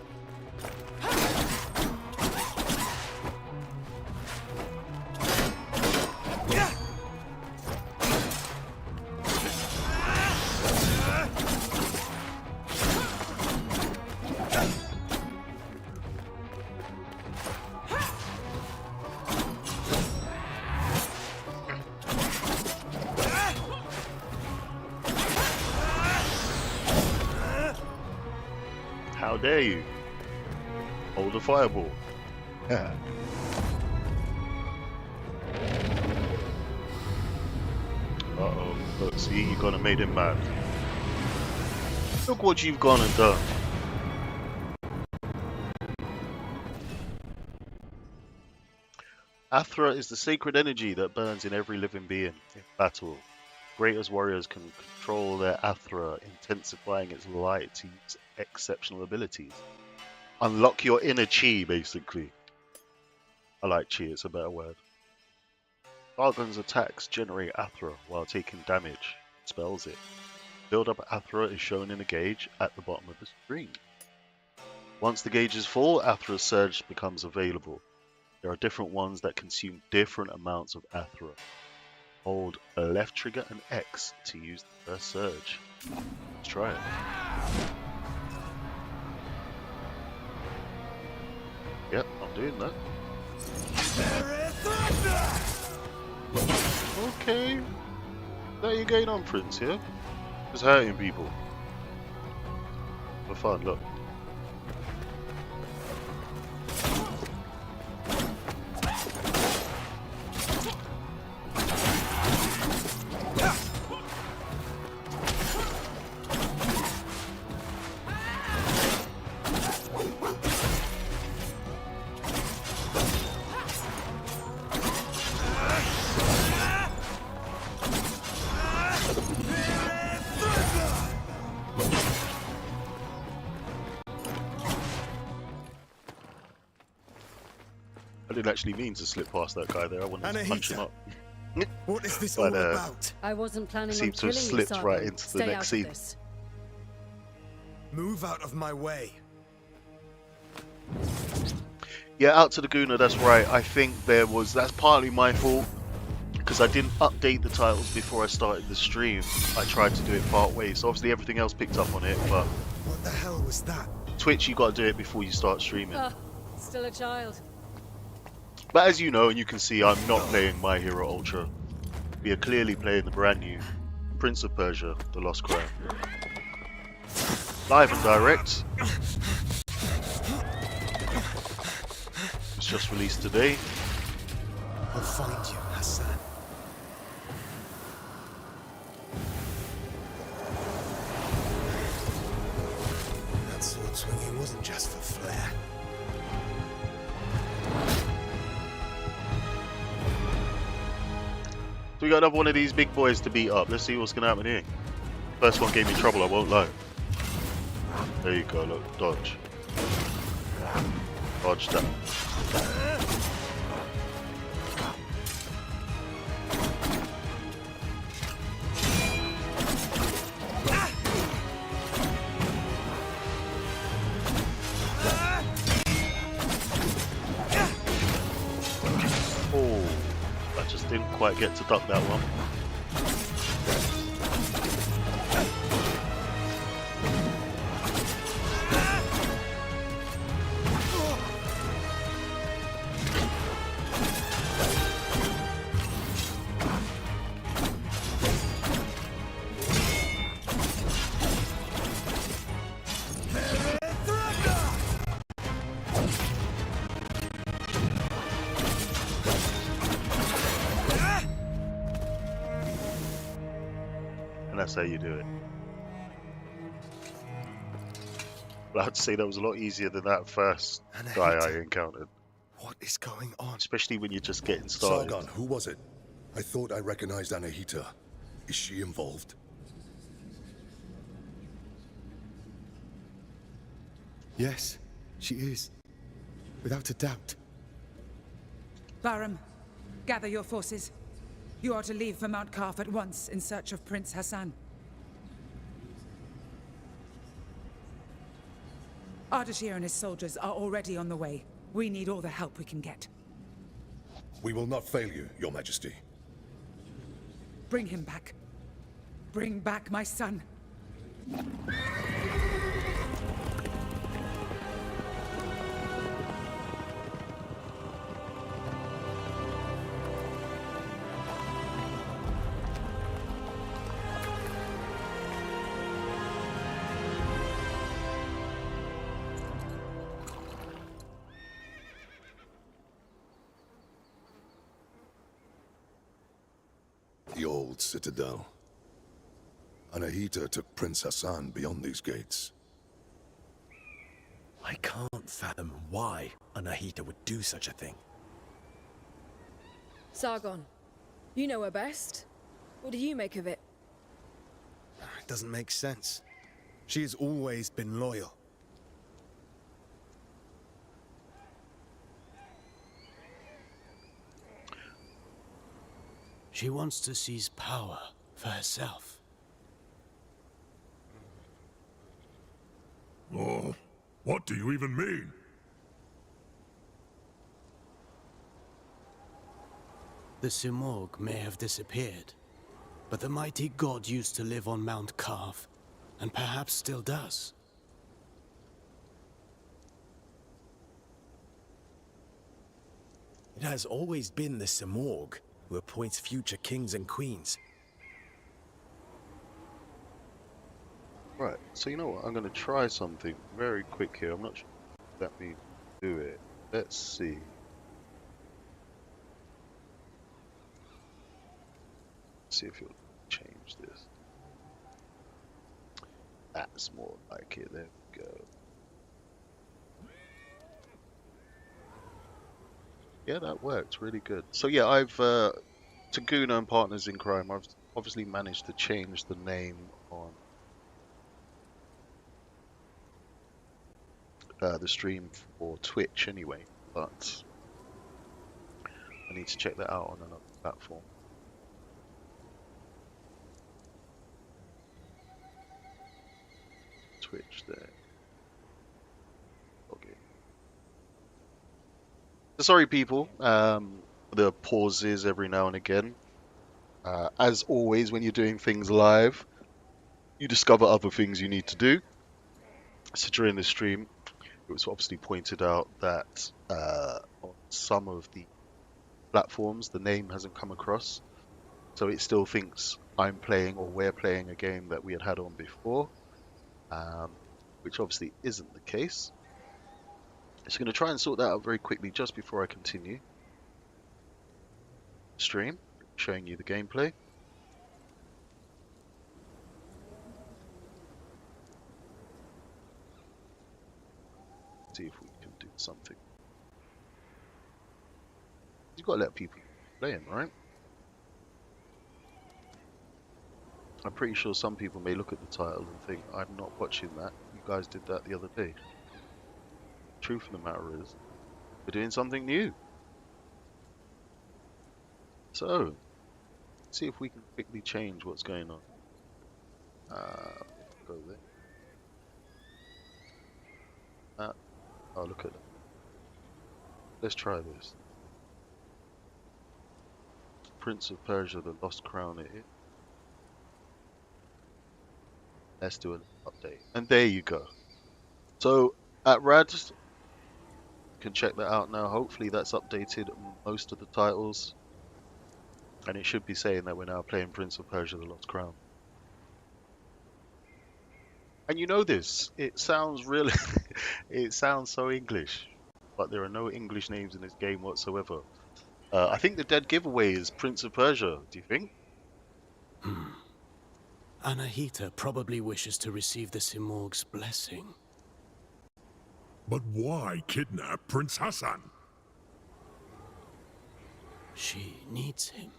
S1: How dare you? Hold a fireball. Uh-oh. Look, see, you're gonna make him mad. Look what you've gone and done. Athra is the sacred energy that burns in every living being in battle. Greatest warriors can control their Athra, intensifying its light to use exceptional abilities. Unlock your inner chi, basically. I like chi, it's a better word. Sargon's attacks generate Athra while taking damage. Spells it. Build up Athra is shown in a gauge at the bottom of the screen. Once the gauge is full, Athra's surge becomes available. There are different ones that consume different amounts of Athra. Hold a left trigger and X to use the first surge. Let's try it. Yep, I'm doing that. Okay. That you going on, Prince, yeah? Just hurting people. For fun, look. I didn't actually mean to slip past that guy there. I wanted to punch him up.
S5: What is this
S1: But,
S5: all about?
S4: I wasn't planning on
S1: seems to have
S4: killing you,
S1: slipped
S4: Sargon.
S1: right into the
S4: Stay
S1: next
S4: out of
S1: scene.
S4: this.
S5: Move out of my way.
S1: Yeah, out to the Guna, that's right. I think that's partly my fault because I didn't update the titles before I started the stream. I tried to do it part way, so obviously everything else picked up on it, but
S5: What the hell was that?
S1: Twitch, you got to do it before you start streaming.
S4: Still a child.
S1: But as you know, and you can see, I'm not playing My Hero Ultra. We are clearly playing the brand new Prince of Persia, The Lost Crown. Live and direct. It's just released today.
S5: I'll find you, Hassan. That sword swinging wasn't just for flair.
S1: So we got another one of these big boys to beat up. Let's see what's going to happen here. First one gave me trouble, I won't lie. There you go, look, dodge. Dodge that. Oh, I just didn't quite get to duck that one. That's how you do it. But I have to say that was a lot easier than that first guy I encountered.
S5: What is going on?
S1: Especially when you're just getting started.
S3: Sargon, who was it? I thought I recognized Anahita. Is she involved?
S5: Yes, she is. Without a doubt.
S7: Baram, gather your forces. You are to leave for Mount Karf at once in search of Prince Hassan. Ardashir and his soldiers are already on the way. We need all the help we can get.
S3: We will not fail you, Your Majesty.
S7: Bring him back. Bring back my son.
S3: The old citadel. Anahita took Prince Hassan beyond these gates.
S10: I can't fathom why Anahita would do such a thing.
S12: Sargon, you know her best. What do you make of it?
S5: It doesn't make sense. She has always been loyal.
S10: She wants to seize power for herself.
S11: Oh, what do you even mean?
S10: The Simorg may have disappeared, but the mighty god used to live on Mount Karf, and perhaps still does. It has always been the Simorg who appoints future kings and queens.
S1: Right, so you know what? I'm going to try something very quick here. I'm not sure if that means do it. Let's see. See if you'll change this. That's more like it. There we go. Yeah, that worked really good. So yeah, I've to Guna and Partners in Crime, I've obviously managed to change the name on the stream for Twitch anyway, but I need to check that out on another platform. Twitch there. Okay. Sorry people, the pauses every now and again. As always, when you're doing things live, you discover other things you need to do. So during the stream, it was obviously pointed out that on some of the platforms, the name hasn't come across. So it still thinks I'm playing or we're playing a game that we had on before, which obviously isn't the case. So I'm going to try and sort that out very quickly just before I continue the stream, showing you the gameplay. See if we can do something. You've got to let people play him, right? I'm pretty sure some people may look at the title and think, I'm not watching that. You guys did that the other day. Truth of the matter is, we're doing something new. So, let's see if we can quickly change what's going on. Go there. Oh, look at that. Let's try this. Prince of Persia, the Lost Crown it is. Let's do an update. And there you go. So, at Rad, you can check that out now. Hopefully that's updated most of the titles. And it should be saying that we're now playing Prince of Persia, the Lost Crown. And you know this, it sounds really, it sounds so English, but there are no English names in this game whatsoever. I think the dead giveaway is Prince of Persia, do you think?
S10: Anahita probably wishes to receive the Simorg's blessing.
S11: But why kidnap Prince Hassan?
S10: She needs him.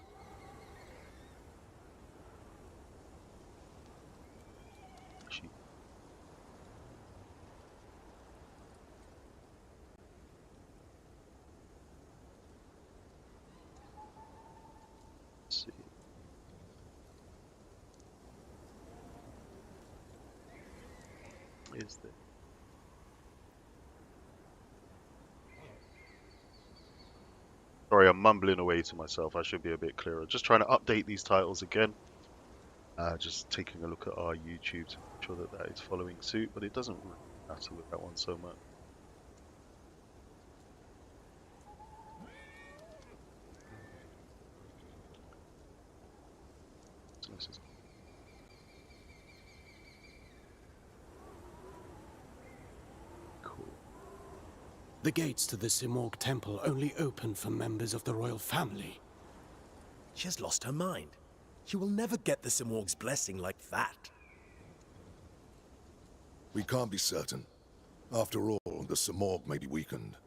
S1: is this? Sorry, I'm mumbling away to myself. I should be a bit clearer. Just trying to update these titles again. Just taking a look at our YouTube to make sure that that is following suit, but it doesn't really matter with that one so much. So this is cool.
S10: The gates to the Simorg Temple only open for members of the royal family.
S14: She has lost her mind. She will never get the Simorg's blessing like that.
S3: We can't be certain. After all, the Simorg may be weakened.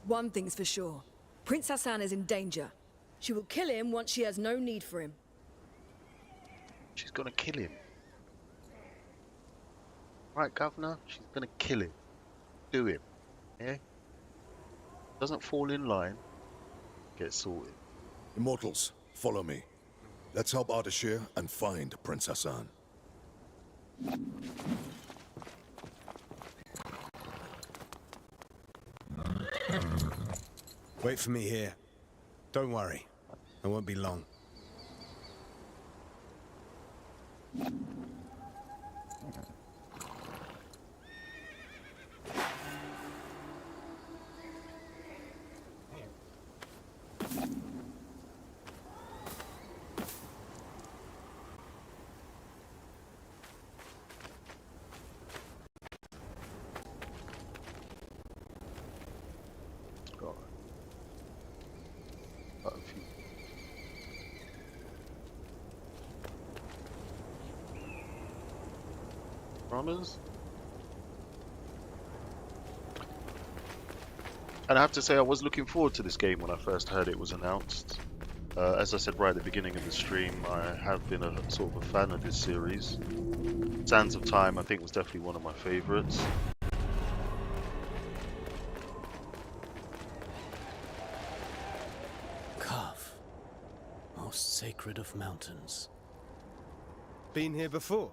S12: One thing's for sure. Prince Hassan is in danger. She will kill him once she has no need for him.
S1: She's gonna kill him. Right, Governor? She's gonna kill him. Do him. Yeah? Doesn't fall in line. Get sorted.
S3: Immortals, follow me. Let's help Ardashir and find Prince Hassan.
S5: Wait for me here. Don't worry. I won't be long.
S1: And I have to say, I was looking forward to this game when I first heard it was announced. As I said right at the beginning of the stream, I have been a sort of a fan of this series. Sands of Time, I think, was definitely one of my favourites.
S10: Kaf, most sacred of mountains.
S5: Been here before?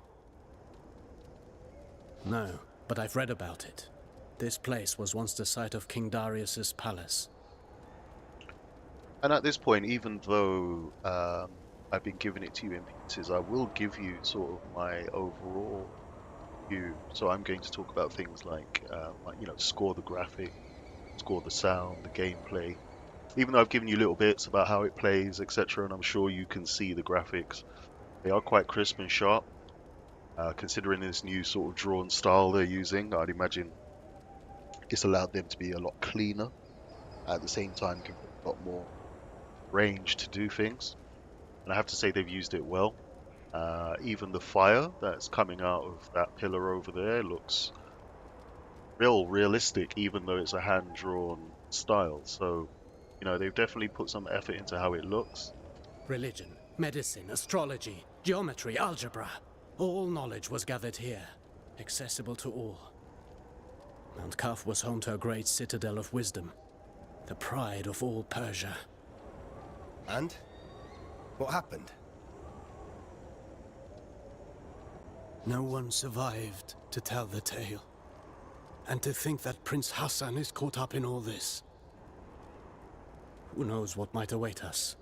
S10: No, but I've read about it. This place was once the site of King Darius's palace.
S1: And at this point, even though I've been giving it to you in pieces, I will give you sort of my overall view. So I'm going to talk about things like you know, score the graphic, score the sound, the gameplay. Even though I've given you little bits about how it plays, etc., and I'm sure you can see the graphics, they are quite crisp and sharp. Considering this new sort of drawn style they're using, I'd imagine it's allowed them to be a lot cleaner. At the same time, give them a lot more range to do things. And I have to say they've used it well. Even the fire that's coming out of that pillar over there looks realistic, even though it's a hand-drawn style. So, you know, they've definitely put some effort into how it looks.
S10: Religion, medicine, astrology, geometry, algebra. All knowledge was gathered here, accessible to all. Mount Kaf was home to a great citadel of wisdom, the pride of all Persia.
S5: And? What happened?
S10: No one survived to tell the tale. And to think that Prince Hassan is caught up in all this. Who knows what might await us?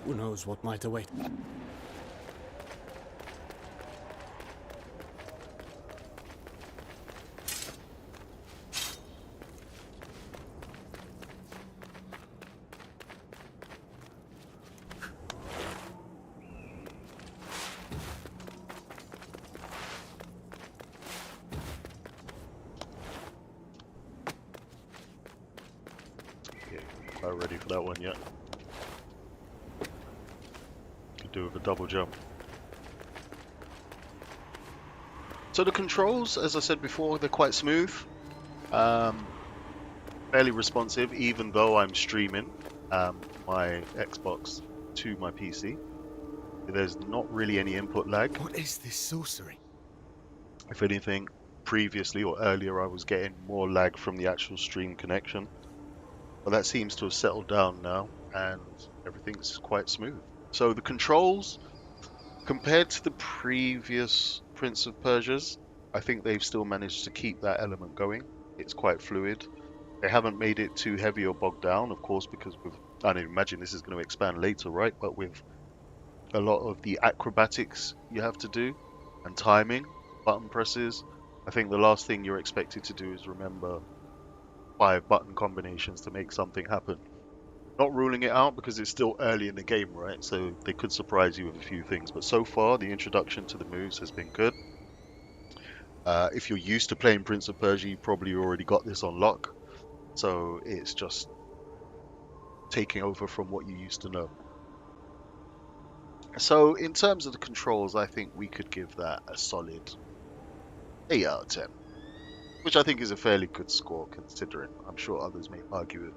S10: Who knows what might await?
S1: Not ready for that one yet. Could do with a double jump. So the controls, as I said before, they're quite smooth. Fairly responsive, even though I'm streaming my Xbox to my PC. There's not really any input lag.
S5: What is this sorcery?
S1: If anything, previously or earlier I was getting more lag from the actual stream connection. But that seems to have settled down now, and everything's quite smooth. So the controls, compared to the previous Prince of Persia's, I think they've still managed to keep that element going. It's quite fluid. They haven't made it too heavy or bogged down, of course, because I don't imagine this is going to expand later, right? But with a lot of the acrobatics you have to do and timing, button presses, I think the last thing you're expected to do is remember 5 button combinations to make something happen. Not ruling it out because it's still early in the game, right? So they could surprise you with a few things. But so far, the introduction to the moves has been good. If you're used to playing Prince of Persia, you probably already got this on lock. So it's just taking over from what you used to know. So in terms of the controls, I think we could give that a solid 8 out of 10. Which I think is a fairly good score considering. I'm sure others may argue it.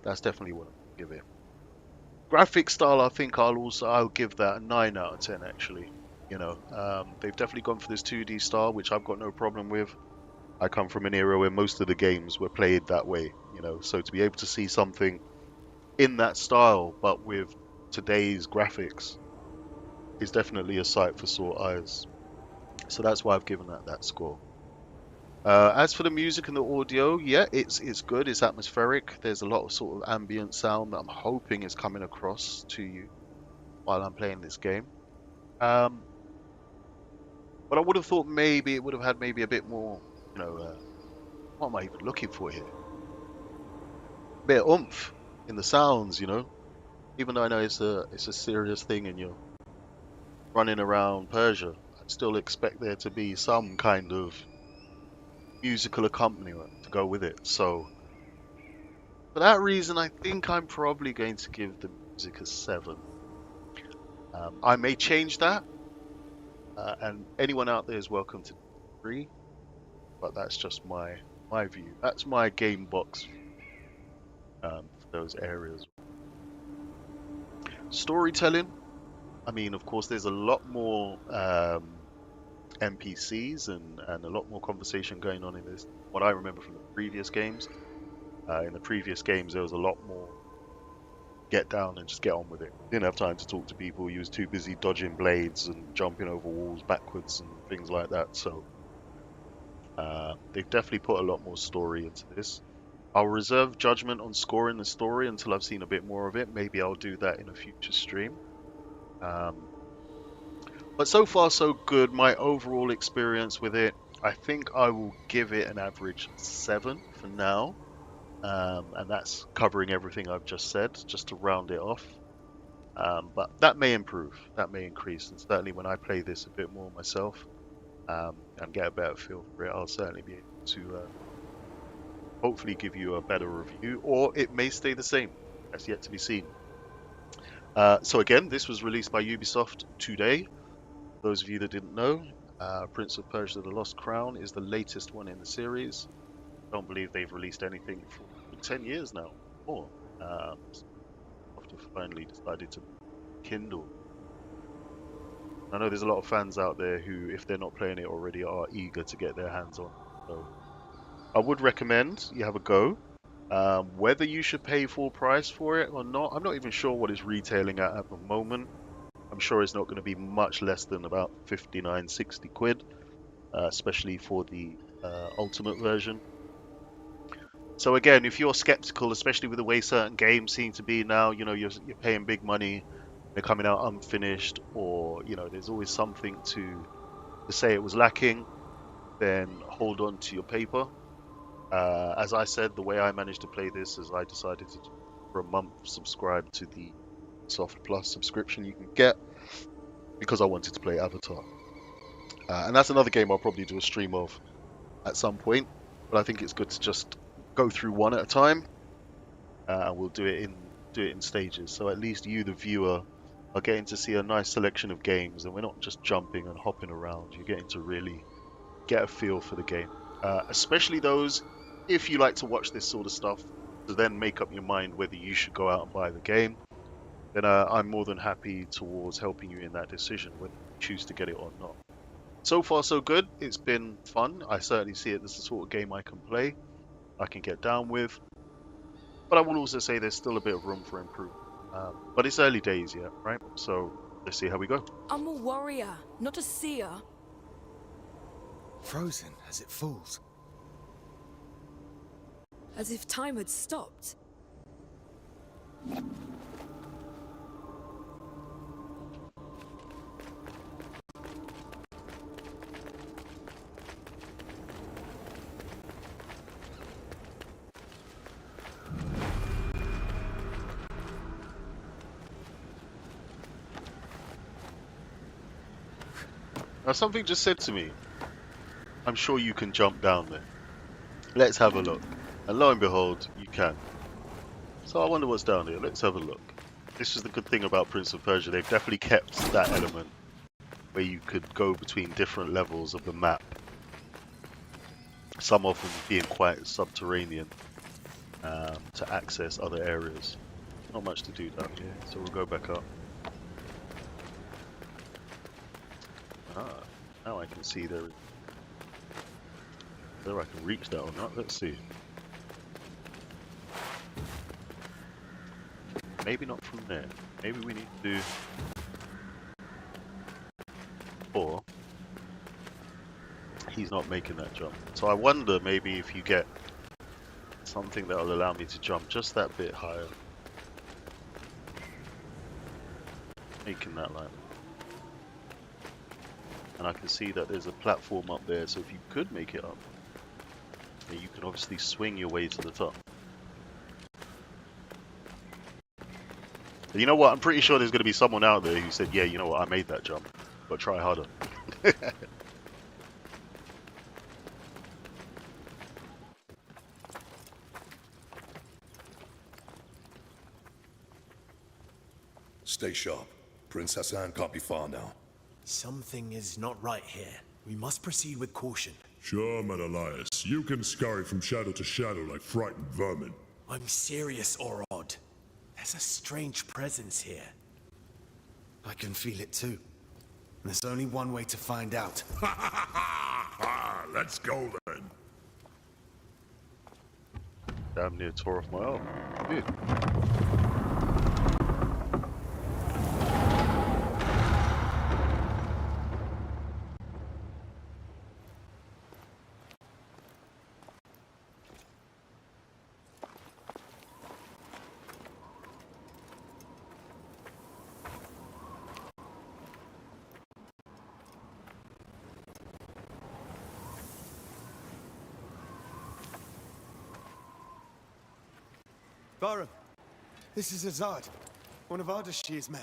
S1: That's definitely what I'll give it. Graphic style, I think I'll give that a 9 out of 10 actually. You know, they've definitely gone for this 2D style, which I've got no problem with. I come from an era where most of the games were played that way, you know, so to be able to see something in that style, but with today's graphics, is definitely a sight for sore eyes. So that's why I've given that score. As for the music and the audio, yeah, it's good. It's atmospheric. There's a lot of sort of ambient sound that I'm hoping is coming across to you while I'm playing this game. But I would have thought maybe it would have had maybe a bit more, you know, what am I even looking for here? A bit of oomph in the sounds, you know. Even though I know it's a serious thing and you're running around Persia, I'd still expect there to be some kind of musical accompaniment to go with it. So for that reason, I think I'm probably going to give the music a 7. I may change that, and anyone out there is welcome to agree, but that's just my view. That's my game box for those areas. Storytelling, I mean, of course, there's a lot more NPCs and a lot more conversation going on in this. What I remember from the previous games. In the previous games, there was a lot more get down and just get on with it. Didn't have time to talk to people. He was too busy dodging blades and jumping over walls backwards and things like that. So they've definitely put a lot more story into this. I'll reserve judgment on scoring the story until I've seen a bit more of it. Maybe I'll do that in a future stream. But so far so good. My overall experience with it, I think I will give it an average 7 for now. And that's covering everything I've just said, just to round it off. But that may improve, that may increase, and certainly when I play this a bit more myself and get a better feel for it, I'll certainly be able to hopefully give you a better review, or it may stay the same. That's yet to be seen. So again, this was released by Ubisoft today. For those of you that didn't know, Prince of Persia: The Lost Crown is the latest one in the series. I don't believe they've released anything for 10 years now. More. After finally decided to Kindle. I know there's a lot of fans out there who, if they're not playing it already, are eager to get their hands on. So I would recommend you have a go. Whether you should pay full price for it or not, I'm not even sure what it's retailing at the moment. I'm sure it's not going to be much less than about 59, 60 quid, especially for the ultimate version. So again, if you're skeptical, especially with the way certain games seem to be now, you know, you're paying big money, they're coming out unfinished, or you know, there's always something to say it was lacking, then hold on to your paper. As I said, the way I managed to play this is I decided to, for a month, subscribe to the Soft Plus subscription you can get because I wanted to play Avatar. And that's another game I'll probably do a stream of at some point, but I think it's good to just go through one at a time, and we'll do it in stages. So at least you, the viewer, are getting to see a nice selection of games, and we're not just jumping and hopping around. You're getting to really get a feel for the game, especially those if you like to watch this sort of stuff to then make up your mind whether you should go out and buy the game. Then I'm more than happy towards helping you in that decision whether you choose to get it or not. So far so good. It's been fun. I certainly see it as the sort of game I can play, I can get down with. But I will also say there's still a bit of room for improvement. But it's early days yet, right? So let's see how we go.
S12: I'm a warrior, not a seer.
S5: Frozen as it falls.
S12: As if time had stopped.
S1: Now something just said to me, I'm sure you can jump down there. Let's have a look. And lo and behold, you can. So I wonder what's down here. Let's have a look. This is the good thing about Prince of Persia. They've definitely kept that element where you could go between different levels of the map. Some of them being quite subterranean to access other areas. Not much to do down here, so we'll go back up. Now I can see there I can reach that or not. Let's see. Maybe not from there. Maybe we need to do... Or he's not making that jump. So I wonder maybe if you get something that will allow me to jump just that bit higher. Making that line. And I can see that there's a platform up there, so if you could make it up, then you can obviously swing your way to the top. And you know what? I'm pretty sure there's going to be someone out there who said, yeah, you know what? I made that jump, but try harder.
S3: Stay sharp. Prince Hassan can't be far now.
S14: Something is not right here. We must proceed with caution.
S11: Sure, Menelaus. You can scurry from shadow to shadow like frightened vermin.
S14: I'm serious, Orod. There's a strange presence here.
S5: I can feel it too. There's only one way to find out.
S11: Let's go then.
S1: Damn near tore off my arm. Dude.
S5: Baron, this is Azad, one of Ardashir's men.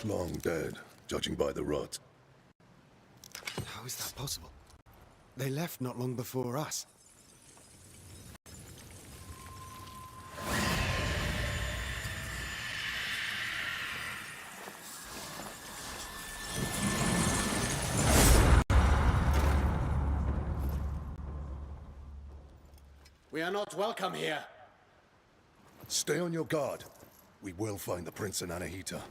S3: Long dead, judging by the rot.
S5: How is that possible? They left not long before us.
S10: We are not welcome here.
S3: Stay on your guard. We will find the Prince and Anahita.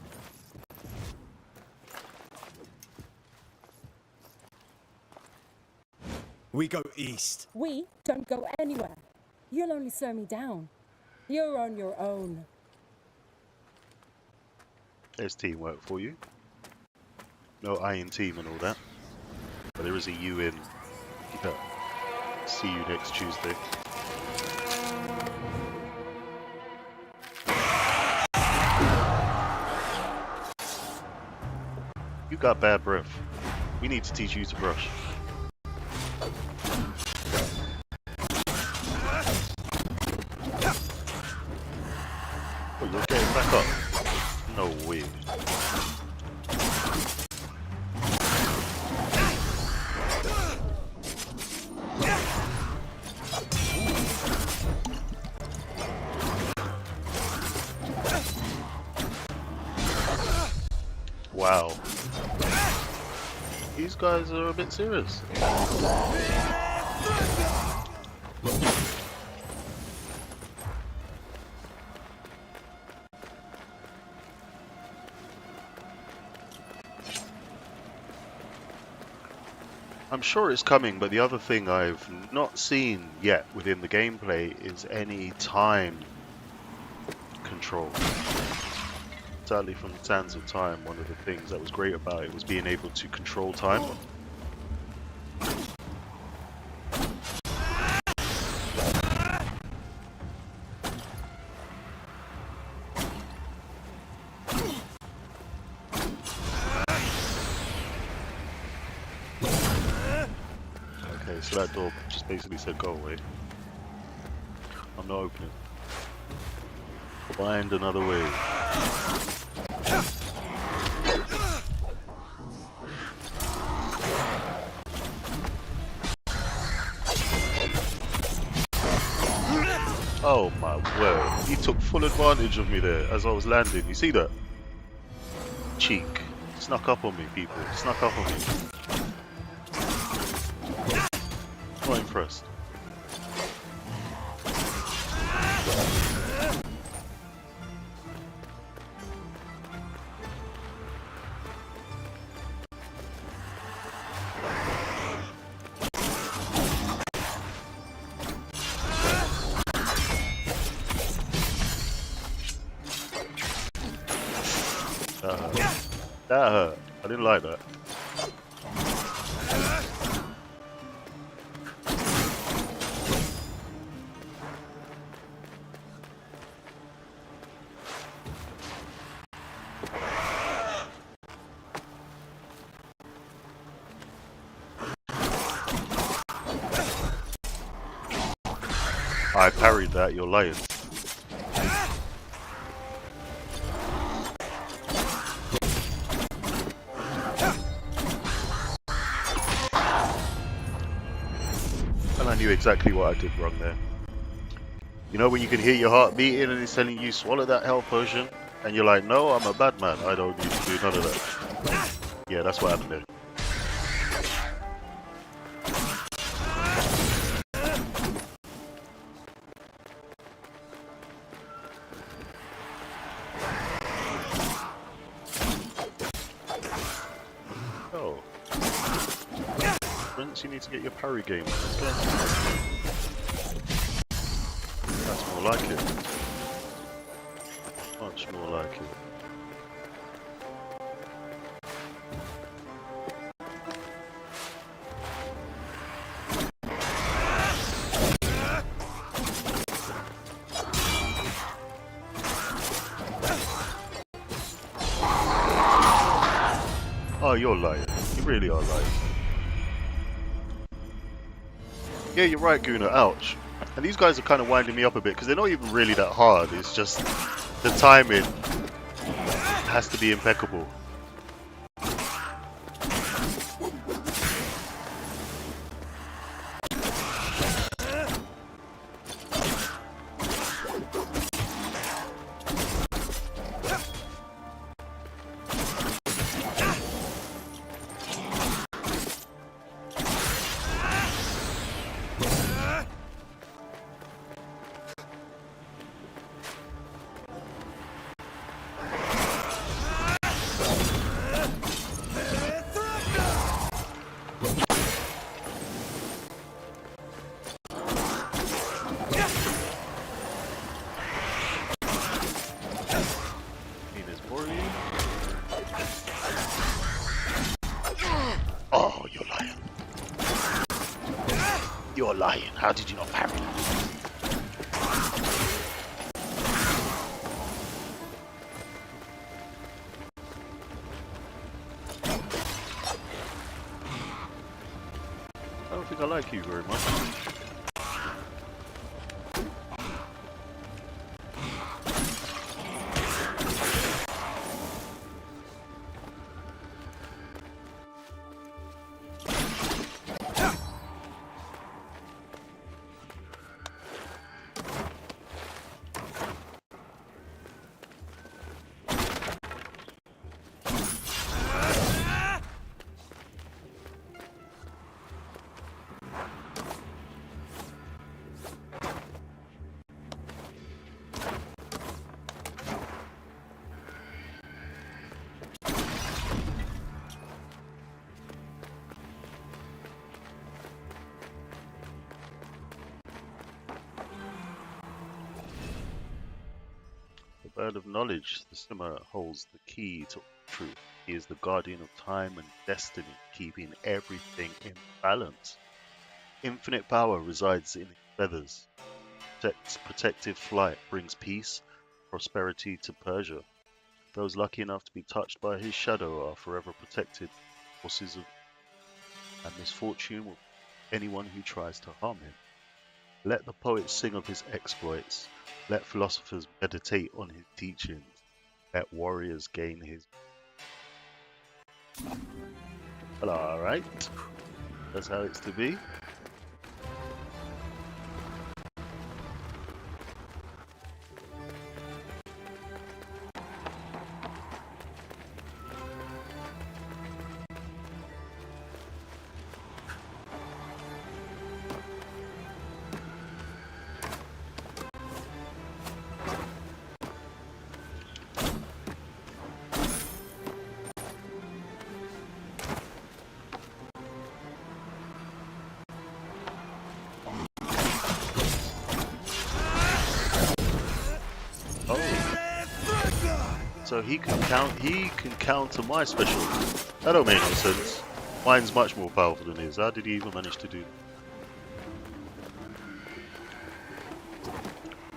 S5: We go east.
S13: We don't go anywhere. You'll only slow me down. You're on your own.
S1: There's teamwork for you. No I in team and all that. But there is a U in. See you next Tuesday. You got bad breath. We need to teach you to brush. Oh, you're getting back up? No way. Wow. These guys are a bit serious. I'm sure it's coming, but the other thing I've not seen yet within the gameplay is any time control. Sadly, from the sands of time, one of the things that was great about it was being able to control time. Okay, so that door just basically said go away. I'm not opening. Find another way. Oh my word, he took full advantage of me there as I was landing. You see that? Cheek. Snuck up on me, people. Snuck up on me. Not impressed. That hurt. I didn't like that. I parried that, you're lying. And I knew exactly what I did wrong there. You know when you can hear your heart beating and it's telling you swallow that health potion? And you're like, no, I'm a bad man. I don't need to do none of that. Yeah, that's what happened there. Oh. Prince, you need to get your parry game. That's more like it. Much more like it. Oh, you're lying. You really are lying. Yeah, you're right, Guna. Ouch. And these guys are kind of winding me up a bit because they're not even really that hard. It's just the timing has to be impeccable. Oh, you're lying. You're lying. How did you not parry that? I don't think I like you very much. bird of knowledge, the Simmer holds the key to truth. He is the guardian of time and destiny, keeping everything in balance. Infinite power resides in his feathers. Protective flight brings peace, prosperity to Persia. Those lucky enough to be touched by his shadow are forever protected. Forces of and misfortune will anyone who tries to harm him. Let the poets sing of his exploits. Let philosophers meditate on his teachings. Let warriors gain his. Well, alright. That's how it's to be. So he can counter my special. That don't make no sense. Mine's much more powerful than his. How did he even manage to do that?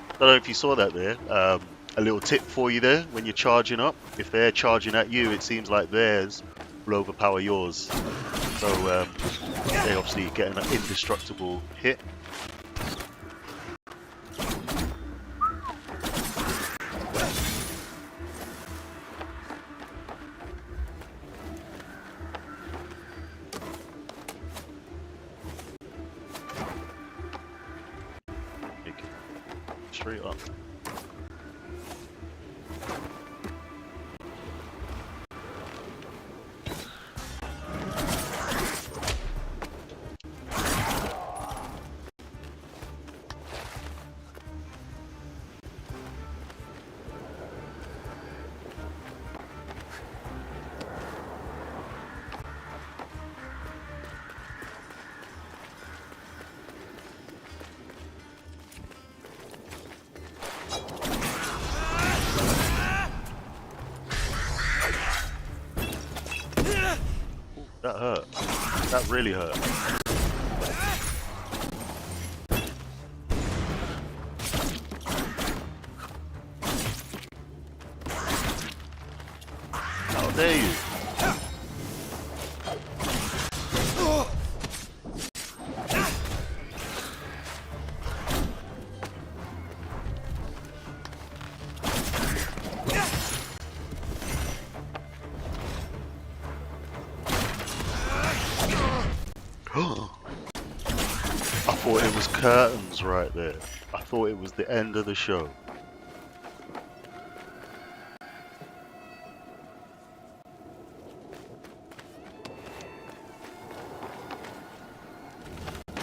S1: I don't know if you saw that there. A little tip for you there when you're charging up. If they're charging at you, it seems like theirs will overpower yours. So they obviously get an indestructible hit. Straight up. That hurt. That really hurt. How dare you? I thought it was curtains right there. I thought it was the end of the show.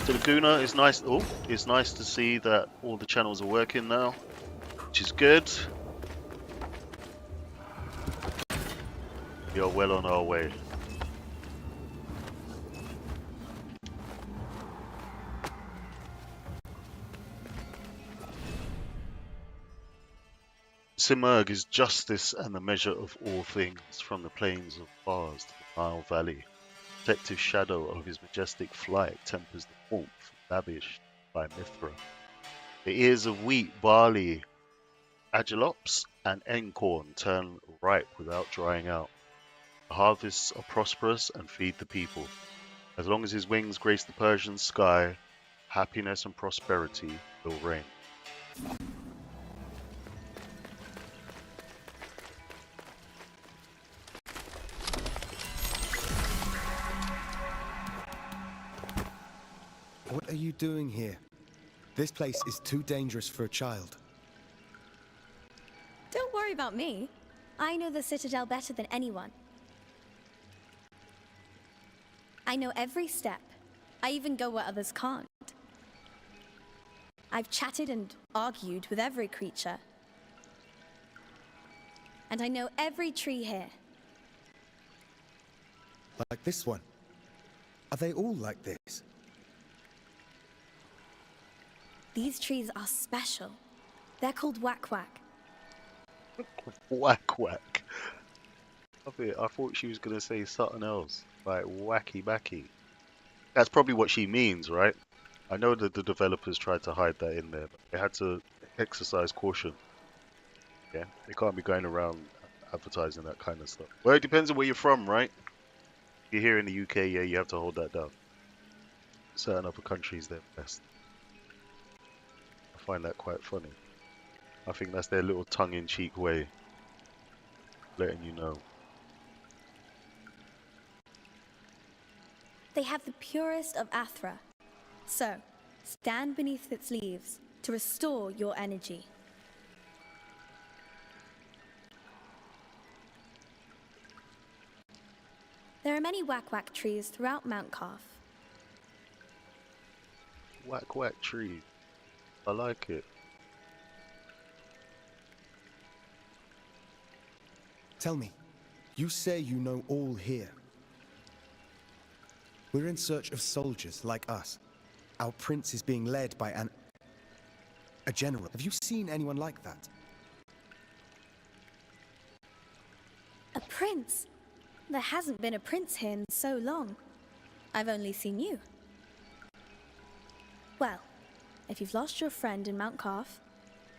S1: So Laguna is nice. Oh, it's nice to see that all the channels are working now, which is good. We are well on our way. Simurgh is justice and the measure of all things, from the plains of Fars to the Nile Valley. Protective shadow of his majestic flight tempers the warmth lavished by Mithra. The ears of wheat, barley, agelops, and encorn turn ripe without drying out. The harvests are prosperous and feed the people. As long as his wings grace the Persian sky, happiness and prosperity will reign.
S5: What are you doing here? This place is too dangerous for a child.
S15: Don't worry about me. I know the Citadel better than anyone. I know every step. I even go where others can't. I've chatted and argued with every creature. And I know every tree here.
S5: Like this one. Are they all like this?
S15: These trees are special. They're called Whack Whack.
S1: Whack whack. I thought she was gonna say something else, like wacky backy. That's probably what she means, right? I know that the developers tried to hide that in there, but they had to exercise caution. Yeah, they can't be going around advertising that kind of stuff. Well, it depends on where you're from, right? If you're here in the UK, yeah, you have to hold that down. Certain other countries, they're best. I find that quite funny. I think that's their little tongue-in-cheek way of letting you know.
S15: They have the purest of Athra. So, stand beneath its leaves to restore your energy. There are many whack-whack trees throughout Mount Calf.
S1: Whack whack tree. I like it.
S5: Tell me, you say you know all here. We're in search of soldiers like us. Our prince is being led by a general. Have you seen anyone like that?
S15: A prince? There hasn't been a prince here in so long. I've only seen you. Well, if you've lost your friend in Mount Calf,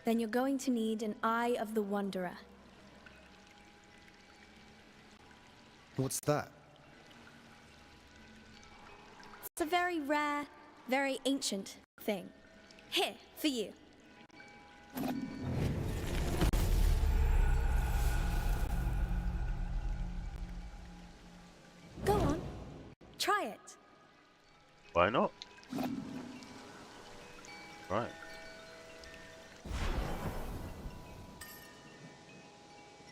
S15: then you're going to need an Eye of the Wanderer.
S5: What's that?
S15: It's a very rare, very ancient thing. Here, for you. Go on, try it.
S1: Why not? Right.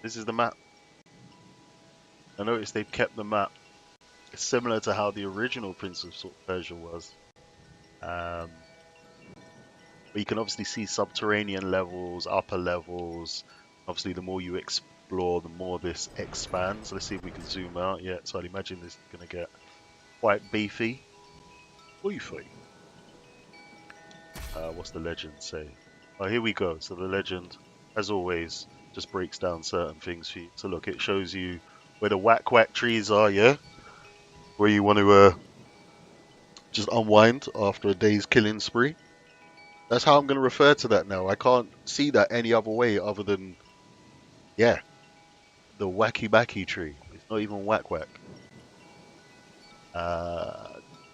S1: This is the map. I noticed they've kept the map. It's similar to how the original Prince of Persia was. But you can obviously see subterranean levels, upper levels. Obviously, the more you explore, the more this expands. Let's see if we can zoom out. Yeah, so I'd imagine this is going to get quite beefy. Beefy. What's the legend say? Oh, here we go. So the legend, as always, just breaks down certain things for you. So look, it shows you where the whack trees are, yeah? Where you want to just unwind after a day's killing spree. That's how I'm going to refer to that now. I can't see that any other way other than, yeah, the wacky tree. It's not even whack.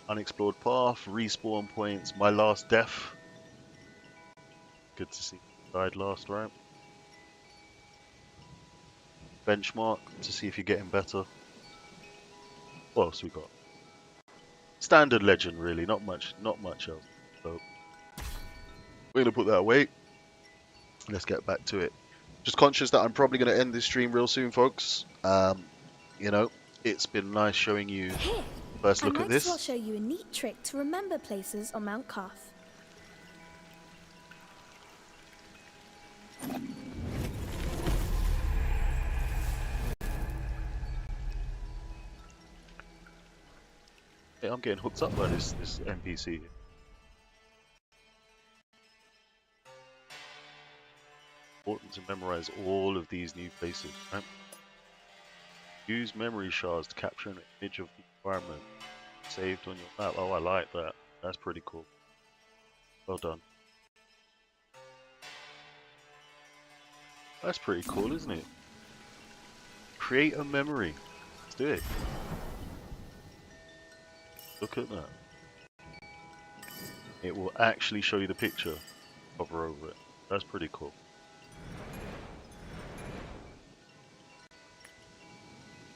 S1: Unexplored path, respawn points, my last death. Good to see you died last, right? Benchmark to see if you're getting better. What else we got? Standard legend, really. Not much else. So we're gonna put that away. Let's get back to it. Just conscious that I'm probably gonna end this stream real soon, folks. You know, it's been nice showing you first look at this.
S15: I might as well show you a neat trick to remember places on Mount Calf.
S1: Yeah, I'm getting hooked up by this NPC. Important to memorize all of these new places, right? Use memory shards to capture an image of the environment saved on your map. Oh, I like that. That's pretty cool. Well done. That's pretty cool, isn't it? Create a memory. Let's do it. Look at that. It will actually show you the picture. Hover over it. That's pretty cool.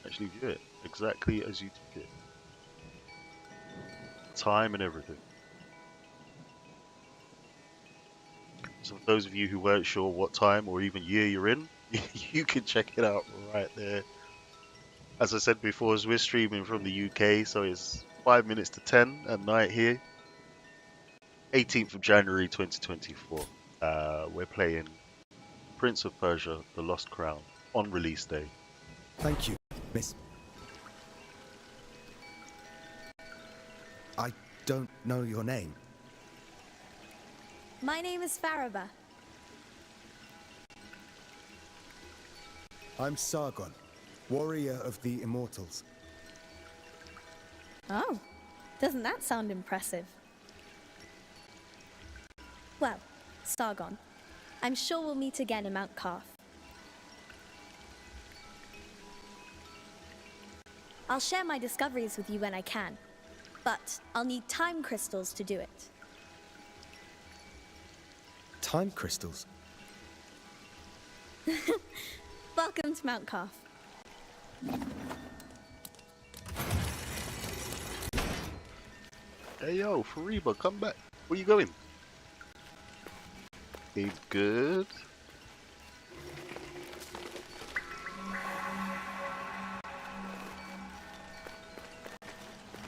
S1: Actually view it exactly as you took it. Time and everything. So for those of you who weren't sure what time or even year you're in, you can check it out right there. As I said before, as we're streaming from the UK, so it's 5 minutes to 10 at night here. 18th of January 2024. We're playing Prince of Persia, The Lost Crown on release day.
S5: Thank you, miss. I don't know your name.
S15: My name is Faraba.
S5: I'm Sargon, warrior of the Immortals.
S15: Oh, doesn't that sound impressive? Well, Sargon, I'm sure we'll meet again in Mount Karth. I'll share my discoveries with you when I can, but I'll need time crystals to do it.
S5: Time crystals?
S15: Welcome to Mount Karth.
S1: Hey yo, Fariba, come back. Where you going? He's good.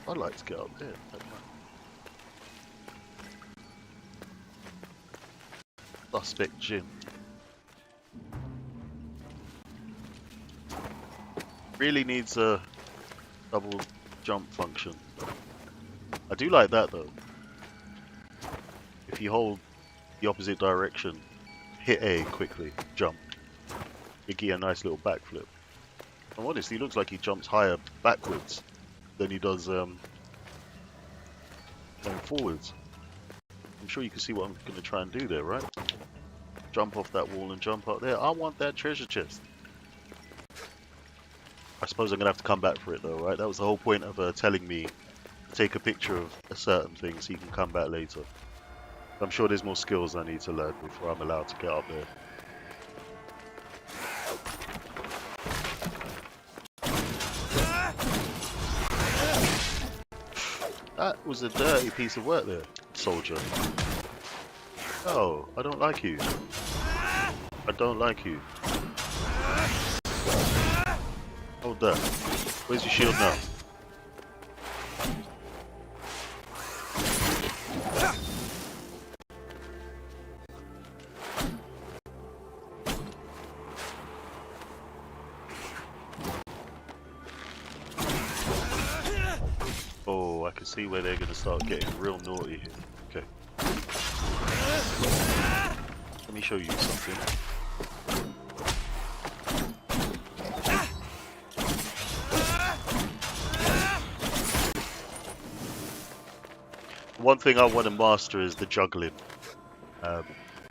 S1: I'd like to get up there. Suspect Jim. Really needs a double jump function. I do like that though. If you hold the opposite direction, hit A quickly, jump. You get a nice little backflip. And honestly, he looks like he jumps higher backwards than he does going forwards. I'm sure you can see what I'm going to try and do there, right? Jump off that wall and jump up there. I want that treasure chest. I suppose I'm going to have to come back for it though, right? That was the whole point of telling me to take a picture of a certain thing so you can come back later. I'm sure there's more skills I need to learn before I'm allowed to get up there. That was a dirty piece of work there, soldier. Oh, I don't like you. I don't like you. Hold that. Where's your shield now? Oh, I can see where they're going to start getting real naughty here. Okay. Let me show you something. One thing I want to master is the juggling.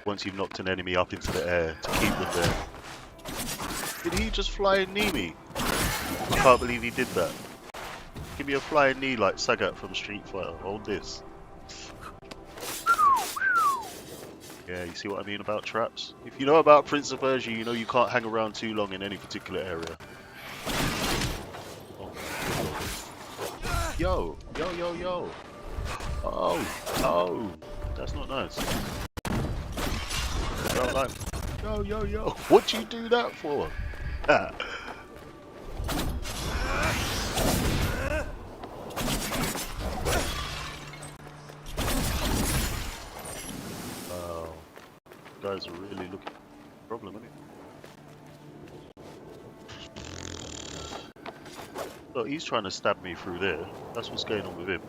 S1: Once you've knocked an enemy up into the air, to keep them there. Did he just fly and knee me? I can't believe he did that. Give me a flying knee like Sagat from Street Fighter. Hold this. Yeah, you see what I mean about traps? If you know about Prince of Persia, you know you can't hang around too long in any particular area. Oh. Yo, yo, yo, yo. Oh, oh, that's not nice. I don't like. Yo, yo, yo. What'd you do that for? Oh, guys are really looking at the problem, isn't it? So he's trying to stab me through there. That's what's going on with him.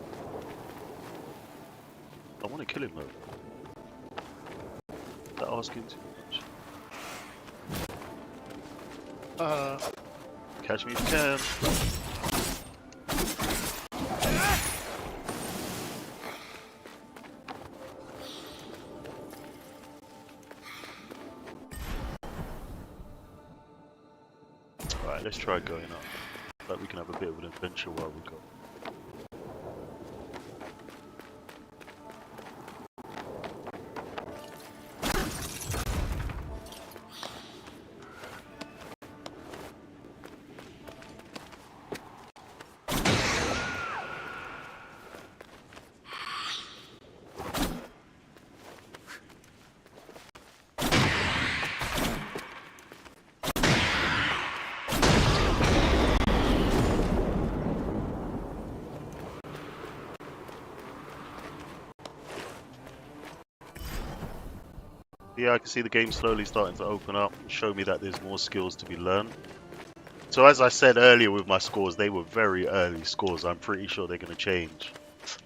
S1: I want to kill him though. Is that asking too much? Catch me if you can. Alright, let's try going up. Like we can have a bit of an adventure while we go. Yeah, I can see the game slowly starting to open up and show me that there's more skills to be learned. So as I said earlier with my scores, they were very early scores. I'm pretty sure they're going to change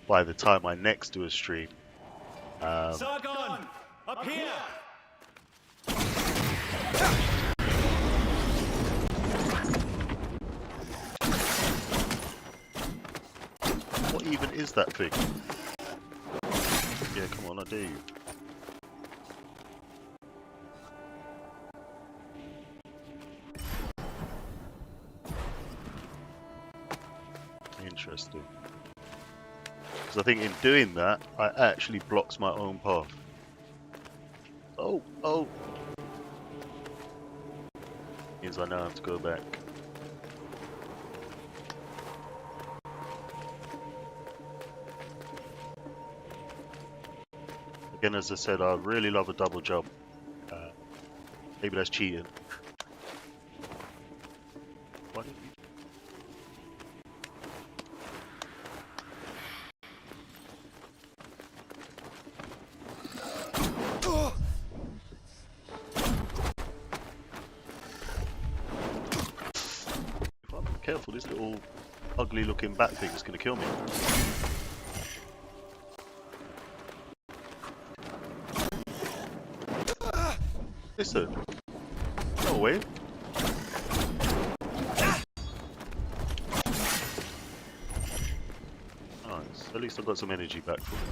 S1: by the time I next do a stream.
S8: Sargon! Up here!
S1: is that thing? Yeah, come on, I dare you. Interesting. Because I think in doing that, I actually blocks my own path. Oh, oh. Means I now have to go back. Again, as I said, I really love a double jump. Maybe that's cheating. Why didn't you? If I'm not careful, this little ugly looking bat thing is going to kill me. Listen, go away. Nice, at least I've got some energy back from it.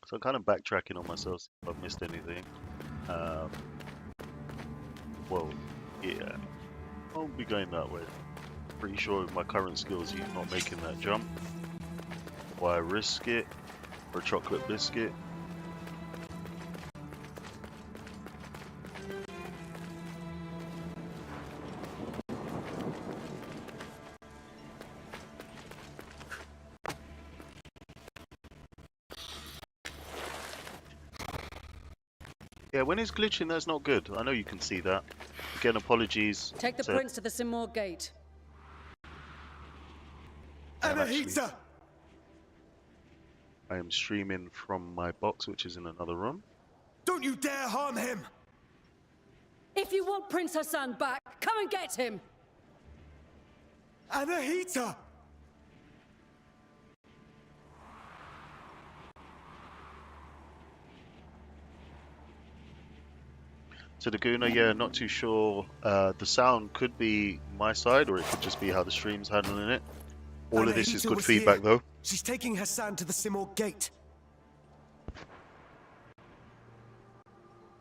S1: So I'm kind of backtracking on myself if I've missed anything. Well, yeah, I'll be going that way. Pretty sure with my current skills he's not making that jump. Why risk it for a chocolate biscuit? Yeah, when it's glitching, that's not good. I know you can see that. Again, apologies.
S13: Take the prince to the Simor gate.
S5: Anahita!
S1: I am streaming from my box, which is in another room.
S5: Don't you dare harm him!
S13: If you want Prince Hassan back, come and get him!
S5: Anahita!
S1: So the Guna, yeah, not too sure. The sound could be my side, or it could just be how the stream's handling it. All of this is good feedback, though.
S5: She's taking Hassan to the Simor gate.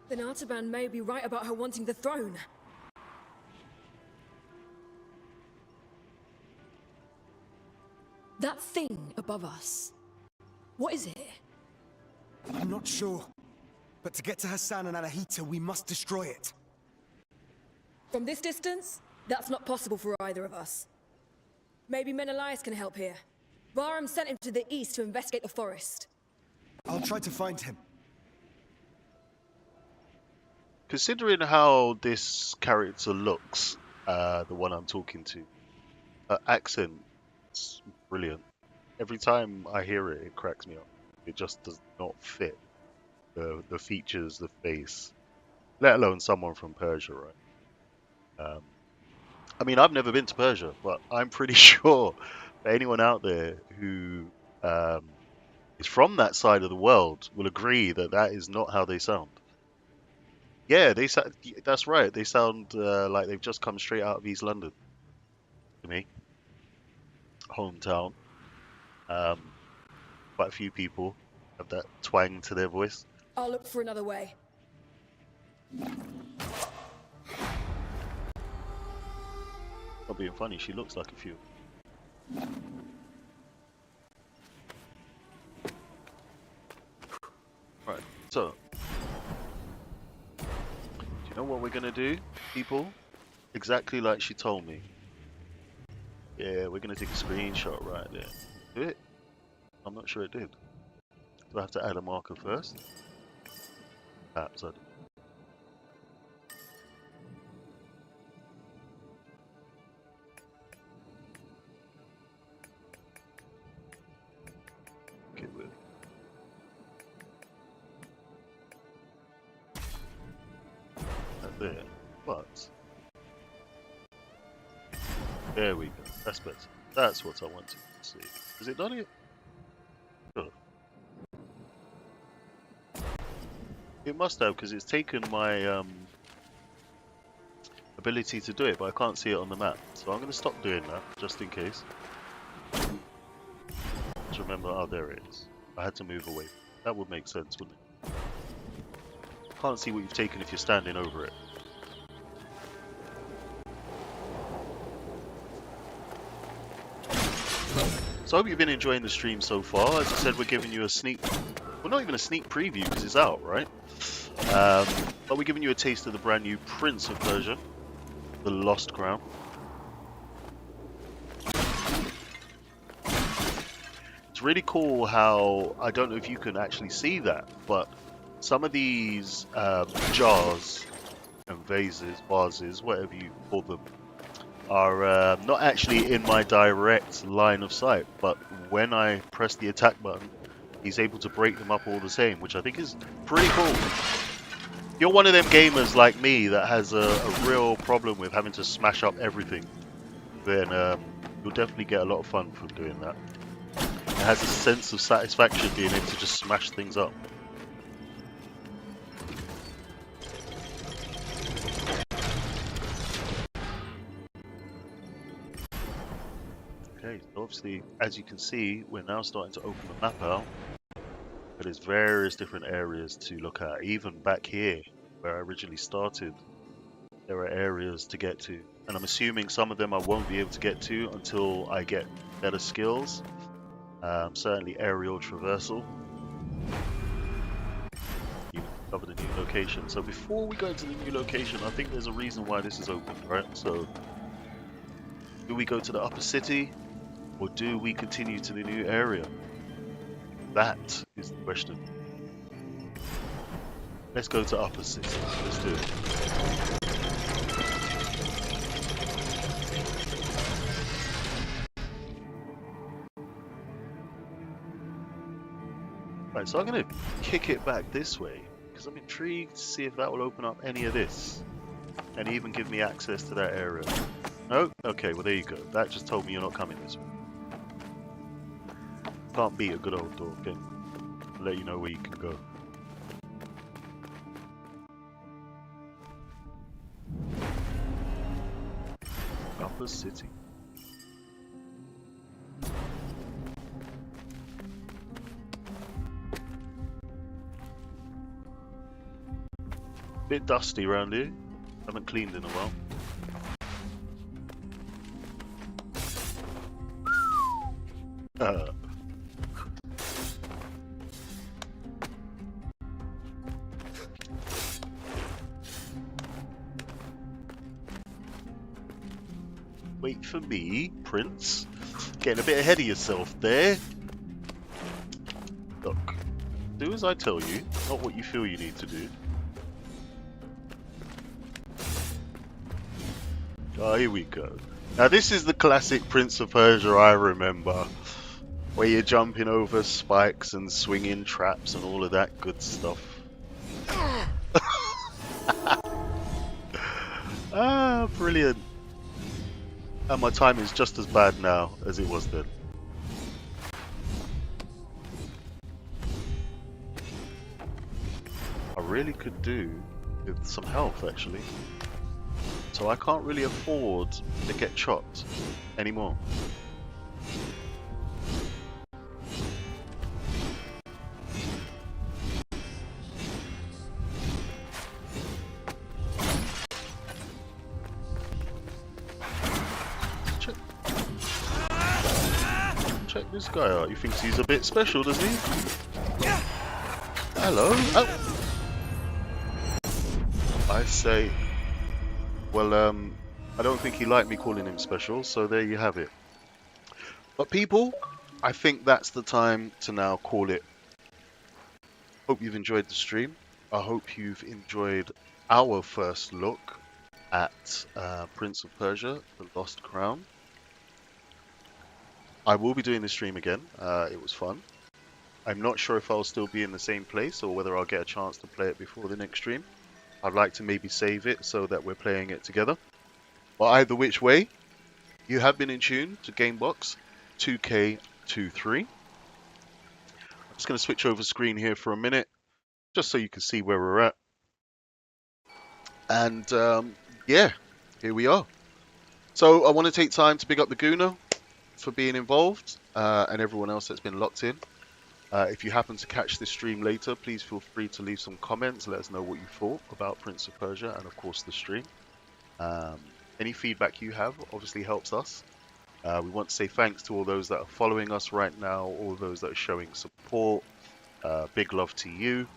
S12: Then Artaban may be right about her wanting the throne. That thing above us. What is it?
S5: I'm not sure. But to get to Hassan and Anahita, we must destroy it.
S12: From this distance, that's not possible for either of us. Maybe Menelaus can help here. Bahram sent him to the east to investigate the forest.
S5: I'll try to find him.
S1: Considering how this character looks, the one I'm talking to, her accent's brilliant. Every time I hear it, it cracks me up. It just does not fit the features, the face, let alone someone from Persia, right? I mean, I've never been to Persia, but I'm pretty sure that anyone out there who is from that side of the world will agree that that is not how they sound. Yeah, they sound. That's right. They sound like they've just come straight out of East London. To me, hometown. Quite a few people have that twang to their voice.
S12: I'll look for another way.
S1: Not being funny, she looks like a few. Right, so do you know what we're gonna do, people? Exactly like she told me. Yeah, we're gonna take a screenshot right there. Do it? I'm not sure it did. Do I have to add a marker first? Perhaps I do. Okay, with that there, but there we go. That's better. That's what I wanted to see. Has it done it? Oh. It must have, because it's taken my ability to do it, but I can't see it on the map. So I'm going to stop doing that, just in case. Just remember, oh, there it is. I had to move away. That would make sense, wouldn't it? Can't see what you've taken if you're standing over it. So I hope you've been enjoying the stream so far. As I said, we're giving you a sneak... Well, not even a sneak preview, because it's out, right? But we're giving you a taste of the brand new Prince of Persia, the Lost Crown. It's really cool how, I don't know if you can actually see that, but some of these jars and vases, whatever you call them, are not actually in my direct line of sight, but when I press the attack button, he's able to break them up all the same, which I think is pretty cool. If you're one of them gamers like me that has a real problem with having to smash up everything, then you'll definitely get a lot of fun from doing that. It has a sense of satisfaction being able to just smash things up. Okay, so obviously, as you can see, we're now starting to open the map out. But there's various different areas to look at. Even back here, where I originally started, there are areas to get to. And I'm assuming some of them I won't be able to get to until I get better skills. Certainly aerial traversal. You cover the new location. So before we go into the new location, I think there's a reason why this is open, right? So, do we go to the upper city? Or do we continue to the new area? That is the question. Let's go to upper city. Let's do it. Right, so I'm going to kick it back this way because I'm intrigued to see if that will open up any of this and even give me access to that area. No? Okay, well there you go. That just told me you're not coming this way. Can't beat a good old door, okay? I'll let you know where you can go. Upper City. Bit dusty around here. Haven't cleaned in a while. Wait for me, Prince. Getting a bit ahead of yourself there. Look, do as I tell you, not what you feel you need to do. Oh, here we go. Now this is the classic Prince of Persia I remember, where you're jumping over spikes and swinging traps and all of that good stuff. Ah, brilliant. And my time is just as bad now as it was then. I really could do with some health actually. So I can't really afford to get chopped anymore. Check this guy out. He thinks he's a bit special, does he? Hello? Oh. I say... Well, I don't think he liked me calling him special, so there you have it. But people, I think that's the time to now call it. Hope you've enjoyed the stream. I hope you've enjoyed our first look at Prince of Persia, The Lost Crown. I will be doing this stream again. It was fun. I'm not sure if I'll still be in the same place or whether I'll get a chance to play it before the next stream. I'd like to maybe save it so that we're playing it together. But either which way, You have been in tune to GameBox2K23. I'm just going to switch over screen here for a minute, just so you can see where we're at. And yeah, here we are. So I want to take time to big up the Gooner for being involved and everyone else that's been locked in. If you happen to catch this stream later, please feel free to leave some comments. Let us know what you thought about Prince of Persia and, of course, the stream. Any feedback you have obviously helps us. We want to say thanks to all those that are following us right now, all those that are showing support. Big love to you.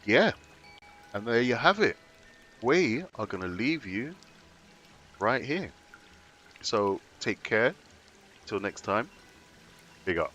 S1: Yeah, and there you have it. We are going to leave you right here. So take care. Till next time. Big up.